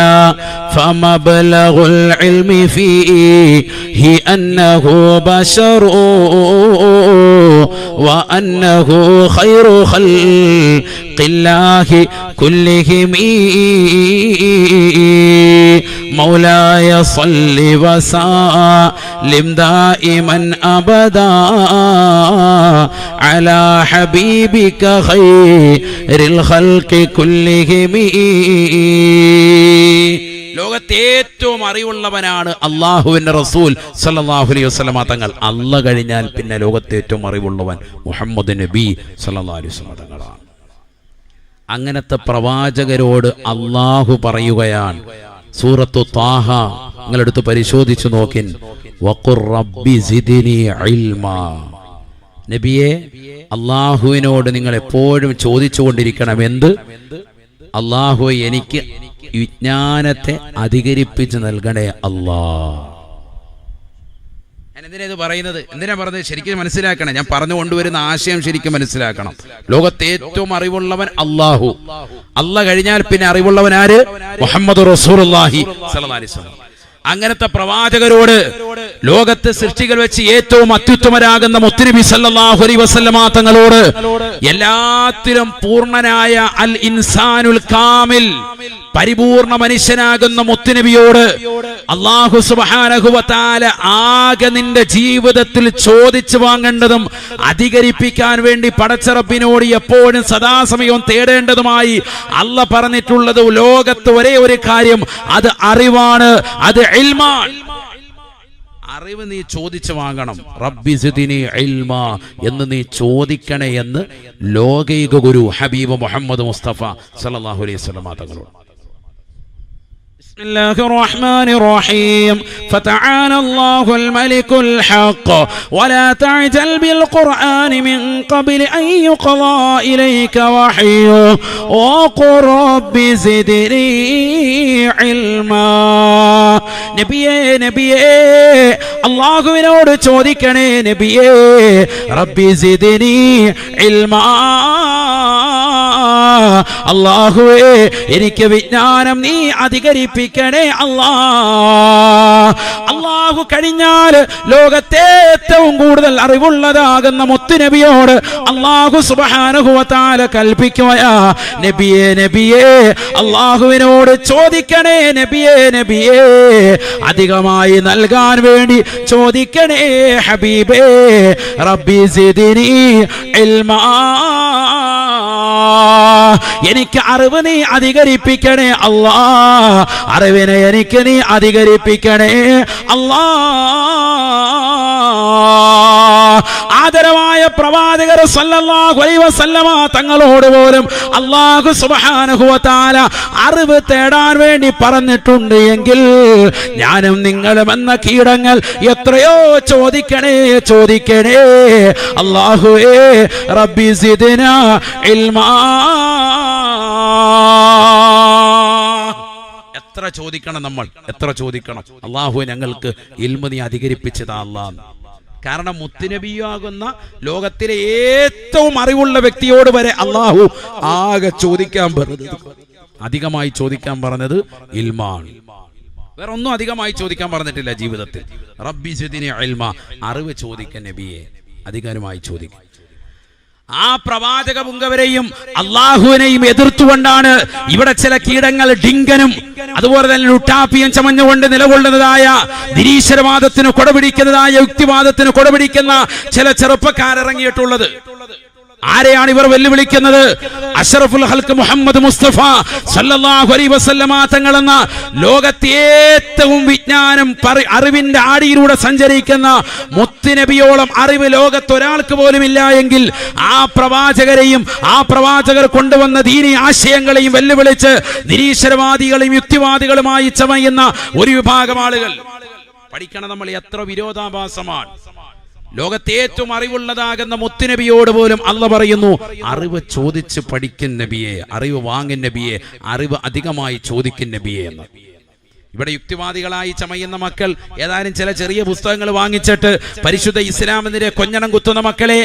ഫമബ്ലഗുൽ ഇൽമി ഫീഹി അന്നഹു ബശറു വഅന്നഹു ഖൈറു ഖൽഖില്ലാഹി കുല്ലിഹിം. മൗലായ സ്വല്ലി വസല്ലിം ദായിമൻ അബദാ അലാ ഹബീബിക ഖൈറിൽ ഖൽഖി കുല്ലിഹിം. ലോകത്തെ ഏറ്റവും അറിവുള്ളവനാണ് അള്ളാഹുവിന്റെ റസൂൽ സല്ലല്ലാഹു അലൈഹി വസല്ലമ തങ്ങൾ. അല്ലാഹ് കഴിഞ്ഞാൽ പിന്നെ ലോകത്തെ ഏറ്റവും അറിവുള്ളവൻ മുഹമ്മദ് നബി സല്ലല്ലാഹു അലൈഹി വസല്ലമ തങ്ങളാണ്. അങ്ങനത്തെ പ്രവാചകരോട് അള്ളാഹു പറയുകയാണ് സൂറത്തു ത്വാഹ, നിങ്ങളെടുത്ത് പരിശോധിച്ചു നോക്കിൻ. വഖുർ റബ്ബി സിദ്നി ഇൽമാ. നബിയെ, അള്ളാഹുവിനോട് നിങ്ങൾ എപ്പോഴും ചോദിച്ചുകൊണ്ടിരിക്കണം. എന്ത്? അള്ളാഹു എനിക്ക് വിജ്ഞാനത്തെ അധികരിപ്പിച്ച് നൽകണേ അല്ലാ. ഞാൻ എന്തിനാ ഇത് പറയുന്നത്? എന്തിനാ പറഞ്ഞത്? ശരിക്കും മനസ്സിലാക്കണം. ഞാൻ പറഞ്ഞു കൊണ്ടുവരുന്ന ആശയം ശരിക്കും മനസ്സിലാക്കണം. ലോകത്തെ ഏറ്റവും അറിവുള്ളവൻ അള്ളാഹു. അല്ലാഹ് കഴിഞ്ഞാൽ പിന്നെ അറിവുള്ളവൻ ആര്? മുഹമ്മദ് റസൂലുള്ളാഹി സ്വല്ലല്ലാഹു അലൈഹി വസല്ലം. അങ്ങനത്തെ പ്രവാചകരോട് ലോകത്തെ സൃഷ്ടികൾ വെച്ച് ഏറ്റവും അത്യുത്തമരാകുന്ന മുത്തുനബി സല്ലല്ലാഹു അലൈഹി വസല്ലമ തങ്ങളോട്, എല്ലാത്തിലും പൂർണ്ണനായ അൽ ഇൻസാനുൽ കാമിൽ പരിപൂർണ മനുഷ്യനാകുന്ന മുത്തുനബിയോട് അല്ലാഹു സുബ്ഹാനഹു വ തആല ആകെ നിന്റെ ജീവിതത്തിൽ ചോദിച്ചു വാങ്ങേണ്ടതും അധികരിപ്പിക്കാൻ വേണ്ടി പടച്ച റബ്ബിനോട് എപ്പോഴും സദാസമയവും തേടേണ്ടതുമായി അല്ലാഹ് പറഞ്ഞിട്ടുള്ളത് ലോകത്ത് ഒരേ ഒരു കാര്യം, അത് അറിവാണ്, അത് ഇൽമാണ്. അറിവ് നീ ചോദിച്ചു വാങ്ങണം. റബ്ബി സിദ്നി ഇൽമാ എന്ന് നീ ചോദിക്കണേ എന്ന് ലോകൈക ഗുരു ഹബീബ് മുഹമ്മദ് മുസ്തഫ സല്ലല്ലാഹു അലൈഹി വസല്ലം തങ്ങളോട്. بسم الله الرحمن الرحيم. فتعالى الله الملك الحق ولا تعجل بالقرآن من قبل أن يقضى إليك وحيه وقل رب زدني علما. നബിയേ അല്ലാഹുവിനോട് ചോദിക്കണേ നബിയേ, റബ്ബി സിദ്നി ഇൽമാ. അല്ലാഹുവേ, എനിക്ക് വിജ്ഞാനം നീ അധികരിപ്പിക്കണേ അല്ലാ. അല്ലാഹു കഴിഞ്ഞാൽ ലോകത്തെ ഏറ്റവും കൂടുതൽ അറിവുള്ളതാകുന്ന മുത്തുനബിയോട് അല്ലാഹു സുബ്ഹാനഹു വ തആല കൽപ്പിക്കുകയാ, നബിയേ അല്ലാഹുവിനോട് ചോദിക്കണേ നബിയേ, അധികമായി നൽകാൻ വേണ്ടി ചോദിക്കണേ ഹബീബേ. റബ്ബി സിദ്നി ഇൽമാ. എനിക്ക് അറിവ് നീ അധികരിപ്പിക്കണേ അല്ലാ. അറിവിനെ എനിക്ക് നീ അധികരിപ്പിക്കണേ അല്ലാ. ആദരവായ പ്രവാചകർ സല്ലല്ലാഹു അലൈഹി വസല്ലമ തങ്ങളോട് പോലും അല്ലാഹു സുബ്ഹാനഹു വ തആല അറിവ് തേടാൻ വേണ്ടി പറഞ്ഞിട്ടുണ്ട് എങ്കിൽ ഞാനും നിങ്ങളും എന്ന കീടങ്ങൾ എത്രയോ ചോദിക്കണേ അല്ലാഹുവേ. റബ്ബി സിദ്നാ ഇൽമാ. എത്ര ചോദിക്കണം നമ്മൾ, എത്ര ചോദിക്കണം. അല്ലാഹു ഞങ്ങൾക്ക് ഇൽമ നീ അധികരിപ്പിച്ചതാ അല്ലാഹ്. കാരണം മുത്തുനബിയാകുന്ന ലോകത്തിലെ ഏറ്റവും അറിവുള്ള വ്യക്തിയോട് വരെ അല്ലാഹു ആകെ ചോദിക്കാൻ പറഞ്ഞത്, അധികമായി ചോദിക്കാൻ പറഞ്ഞത് ഇൽമാണ്. വേറെ ഒന്നും അധികമായി ചോദിക്കാൻ പറഞ്ഞിട്ടില്ല ജീവിതത്തിൽ. റബ്ബി സിദ്നി ഇൽമാ. അറിവ് ചോദിക്കാൻ നബിയെ, അധികാരമായി ചോദിക്കും. ആ പ്രവാചക പുങ്കവരെയും അള്ളാഹുവിനെയും എതിർത്തുകൊണ്ടാണ് ഇവിടെ ചില കീടങ്ങൾ ഡിങ്കനും അതുപോലെ തന്നെ ലുട്ടാപ്പിയും ചമഞ്ഞുകൊണ്ട് നിലകൊള്ളുന്നതായ നിരീശ്വരവാദത്തിന് കൊടപിടിക്കുന്നതായ യുക്തിവാദത്തിന് കൊടപിടിക്കുന്ന ചില ചെറുപ്പക്കാരിറങ്ങിയിട്ടുള്ളത്. ആരെയാണ് ഇവർ വെല്ലുവിളിക്കുന്നത്? അഷ്റഫുൽ ഖൽഖ് മുഹമ്മദ് മുസ്തഫ സല്ലല്ലാഹു അലൈഹി വസല്ലമ തങ്ങളെന്ന ലോകത്തെ ഏറ്റവും വിജ്ഞാനം അറിവിന്റെ ആടിയിലൂടെ സഞ്ചരിക്കുന്ന മുത്തുനബിയോളം അറിവ് ലോകത്തൊരാൾക്ക് പോലും ഇല്ല എങ്കിൽ ആ പ്രവാചകരെയും ആ പ്രവാചകർ കൊണ്ടുവന്ന ദീനി ആശയങ്ങളെയും വെല്ലുവിളിച്ച് നിരീശ്വരവാദികളെയും യുക്തിവാദികളുമായി ചമയുന്ന ഒരു വിഭാഗം ആളുകൾ പഠിക്കണം. നമ്മൾ എത്ര വിരോധാഭാസമാണ്. ലോകത്തെ ഏറ്റവും അറിവുള്ളതാകുന്ന മുത്തുനബിയോട് പോലും അള്ള പറയുന്നു, അറിവ് ചോദിച്ച് പഠിക്കും നബിയെ, അറിവ് വാങ്ങും നബിയെ, അറിവ് അധികമായി ചോദിക്കും നബിയെ എന്ന്. ഇവിടെ യുക്തിവാദികളായി ചമയുന്ന മക്കൾ ഏതാനും ചില ചെറിയ പുസ്തകങ്ങൾ വാങ്ങിച്ചിട്ട് പരിശുദ്ധ ഇസ്ലാമിനെതിരെ കൊഞ്ഞണം കുത്തുന്ന മക്കളെ,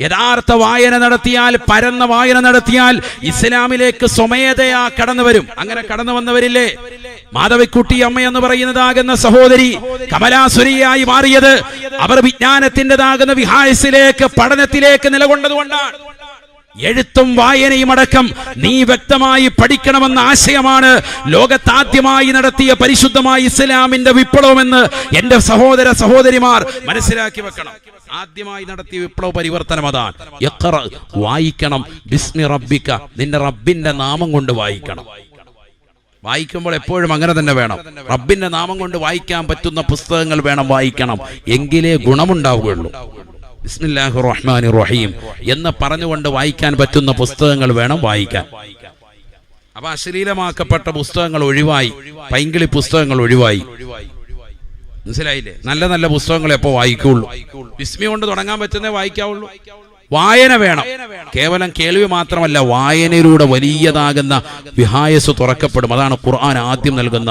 യഥാർത്ഥ വായന നടത്തിയാൽ, പരന്ന വായന നടത്തിയാൽ ഇസ്ലാമിലേക്ക് സ്വമേധയാ കടന്നു വരും. അങ്ങനെ കടന്നു വന്നവരില്ലേ? മാധവിക്കുട്ടി അമ്മ എന്ന് പറയുന്നതാകുന്ന സഹോദരി കമലാസുരിയായി മാറിയത് അവർ വിജ്ഞാനത്തിൻ്റെതാകുന്ന വിഹായസിലേക്ക്, പഠനത്തിലേക്ക് നിലകൊണ്ടതുകൊണ്ടാണ്. എഴുത്തും വായനയും അടക്കം നീ വ്യക്തമായി പഠിക്കണമെന്ന ആശയമാണ് ലോകത്താദ്യമായി നടത്തിയ പരിശുദ്ധമായ ഇസ്ലാമിന്റെ വിപ്ലവമെന്ന് എന്റെ സഹോദര സഹോദരിമാർ മനസ്സിലാക്കി വെക്കണം. ആദ്യമായി നടത്തിയ വിപ്ലവ പരിവർത്തനം അതാണ്. യഖ്റ, വായിക്കണം, ബിസ്മി റബ്ബിക, നിന്റെ റബ്ബിന്റെ നാമം കൊണ്ട് വായിക്കണം. വായിക്കുമ്പോൾ എപ്പോഴും അങ്ങനെ തന്നെ വേണം. റബ്ബിന്റെ നാമം കൊണ്ട് വായിക്കാൻ പറ്റുന്ന പുസ്തകങ്ങൾ വേണം വായിക്കണം, എങ്കിലേ ഗുണമുണ്ടാവുകയുള്ളൂ. ബിസ്മില്ലാഹിർ റഹ്മാനിർ റഹീം എന്ന് പറഞ്ഞുകൊണ്ട് വായിക്കാൻ പറ്റുന്ന പുസ്തകങ്ങൾ വേണം വായിക്കാൻ. അപ്പൊ അശ്ലീലമാക്കപ്പെട്ട പുസ്തകങ്ങൾ ഒഴിവായി, പൈങ്കിളി പുസ്തകങ്ങൾ ഒഴിവായി. മനസ്സിലായില്ലേ? നല്ല നല്ല പുസ്തകങ്ങൾ എപ്പോ വായിക്കുള്ളൂ. ബിസ്മി കൊണ്ട് തുടങ്ങാൻ പറ്റുന്നേ വായിക്കാവുള്ളൂ. വായന വേണം. കേവലം കേൾവി മാത്രമല്ല, വായനയിലൂടെ വലിയതാകുന്ന വിഹായസ് തുറക്കപ്പെടും. അതാണ് ഖുർആൻ ആദ്യം നൽകുന്ന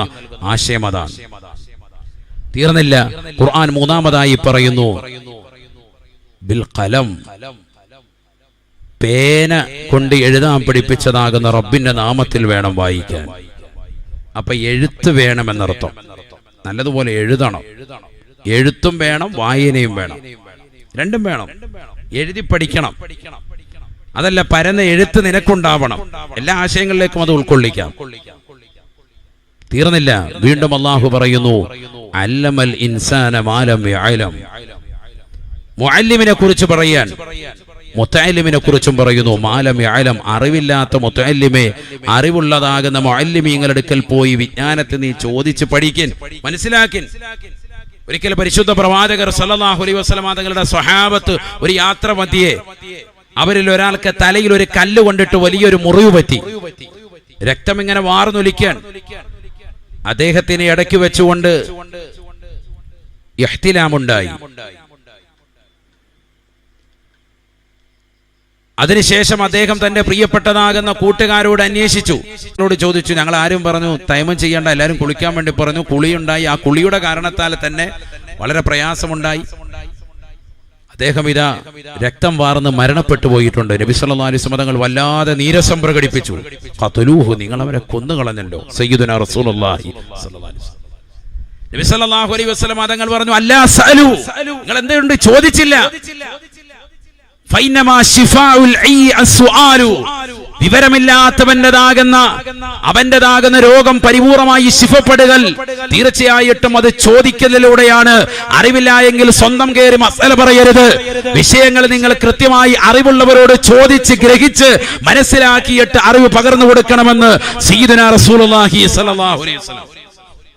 ആശയം. അതാണ്. തീർന്നില്ല. ഖുർആൻ മൂന്നാമതായി പറയുന്നു, ബിൽ ഖലം, പേന കൊണ്ട് എഴുതാൻ പഠിപ്പിച്ചതാകുന്ന റബ്ബിന്റെ നാമത്തിൽ വേണം വായിക്കാൻ. അപ്പൊ എഴുത്ത് വേണമെന്നർത്ഥം. നല്ലതുപോലെ എഴുതണം. എഴുത്തും വേണം, വായനയും വേണം, രണ്ടും വേണം. എഴുതി പഠിക്കണം. അതല്ല, പരന്ന എഴുത്ത് നിനക്കുണ്ടാവണം. എല്ലാ ആശയങ്ങളിലേക്കും അത് ഉൾക്കൊള്ളിക്കാം. തീർന്നില്ല. വീണ്ടും അല്ലാഹു പറയുന്നു, അല്ലമൽ ഇൻസാന മാ ലം യഅലം. മുഅല്ലിമിനെ കുറിച്ച് പറയാൻ മുതഅല്ലിമിനെ കുറിച്ചും പറയുന്നു, മാ ലം യഅലം. അറിവില്ലാത്ത മുതഅല്ലിമെ, അറിവുള്ളതാകുന്ന മുഅല്ലിമീങ്ങളുടെ അടുക്കൽ പോയി വിജ്ഞാനത്തെ നീ ചോദിച്ച് പഠിക്കിൻ, മനസ്സിലാക്കിൻ. ഒരിക്കൽ പരിശുദ്ധ പ്രവാചകർ സല്ലല്ലാഹു അലൈഹി വസല്ലം തങ്ങളുടെ സ്വഹാബത്ത് ഒരു യാത്ര മധ്യേ അവരിൽ ഒരാൾക്ക് തലയിൽ ഒരു കല്ല് കൊണ്ടിട്ട് വലിയൊരു മുറിവ് പറ്റി. രക്തം ഇങ്ങനെ വാർന്നൊലിക്കാൻ. അദ്ദേഹത്തിനെ ഇടയ്ക്ക് വെച്ചുകൊണ്ട് ഇഹ്തിലാമുണ്ടായി. അതിനുശേഷം അദ്ദേഹം തന്റെ പ്രിയപ്പെട്ടതാകുന്ന കൂട്ടുകാരോട് അന്വേഷിച്ചു, ചോദിച്ചു. ഞങ്ങൾ ആരും പറഞ്ഞു തൈമം ചെയ്യേണ്ട, എല്ലാവരും കുളിക്കാൻ വേണ്ടി പറഞ്ഞു. കുളിയുണ്ടായി. ആ കുളിയുടെ കാരണത്താൽ തന്നെ വളരെ പ്രയാസമുണ്ടായി. അദ്ദേഹം ഇതാ രക്തം വാർന്ന് മരണപ്പെട്ടു പോയിട്ടുണ്ട്. നബി സല്ലല്ലാഹു അലൈഹി വസല്ലം തങ്ങൾ വല്ലാതെ നീരസം പ്രകടിപ്പിച്ചു. ഖതുലൂഹു, നിങ്ങൾ അവരെ കൊന്നുകളഞ്ഞല്ലോ. സയ്യിദുനാ റസൂലുള്ളാഹി സ്വല്ലല്ലാഹു അലൈഹി വസല്ലം. നബി സല്ലല്ലാഹു അലൈഹി വസല്ലം തങ്ങൾ പറഞ്ഞു, അല്ലാ സഅലു, നിങ്ങൾ എന്തുകൊണ്ട് ചോദിച്ചില്ല? വിവരമില്ലാത്തവന്റേതാകുന്ന രോഗം പരിപൂർണമായി ശിഫപ്പെടുകൾ തീർച്ചയായിട്ടും അത് ചോദിക്കലിലൂടെയാണ്. അറിവില്ലായെങ്കിൽ സ്വന്തം കയറി മസല പറയരുത്. വിഷയങ്ങൾ നിങ്ങൾ കൃത്യമായി അറിവുള്ളവരോട് ചോദിച്ച് ഗ്രഹിച്ച് മനസ്സിലാക്കിയിട്ട് അറിവ് പകർന്നു കൊടുക്കണമെന്ന് സയ്യിദുനാ റസൂലുള്ളാഹി സ്വല്ലല്ലാഹു അലൈഹി വസല്ലം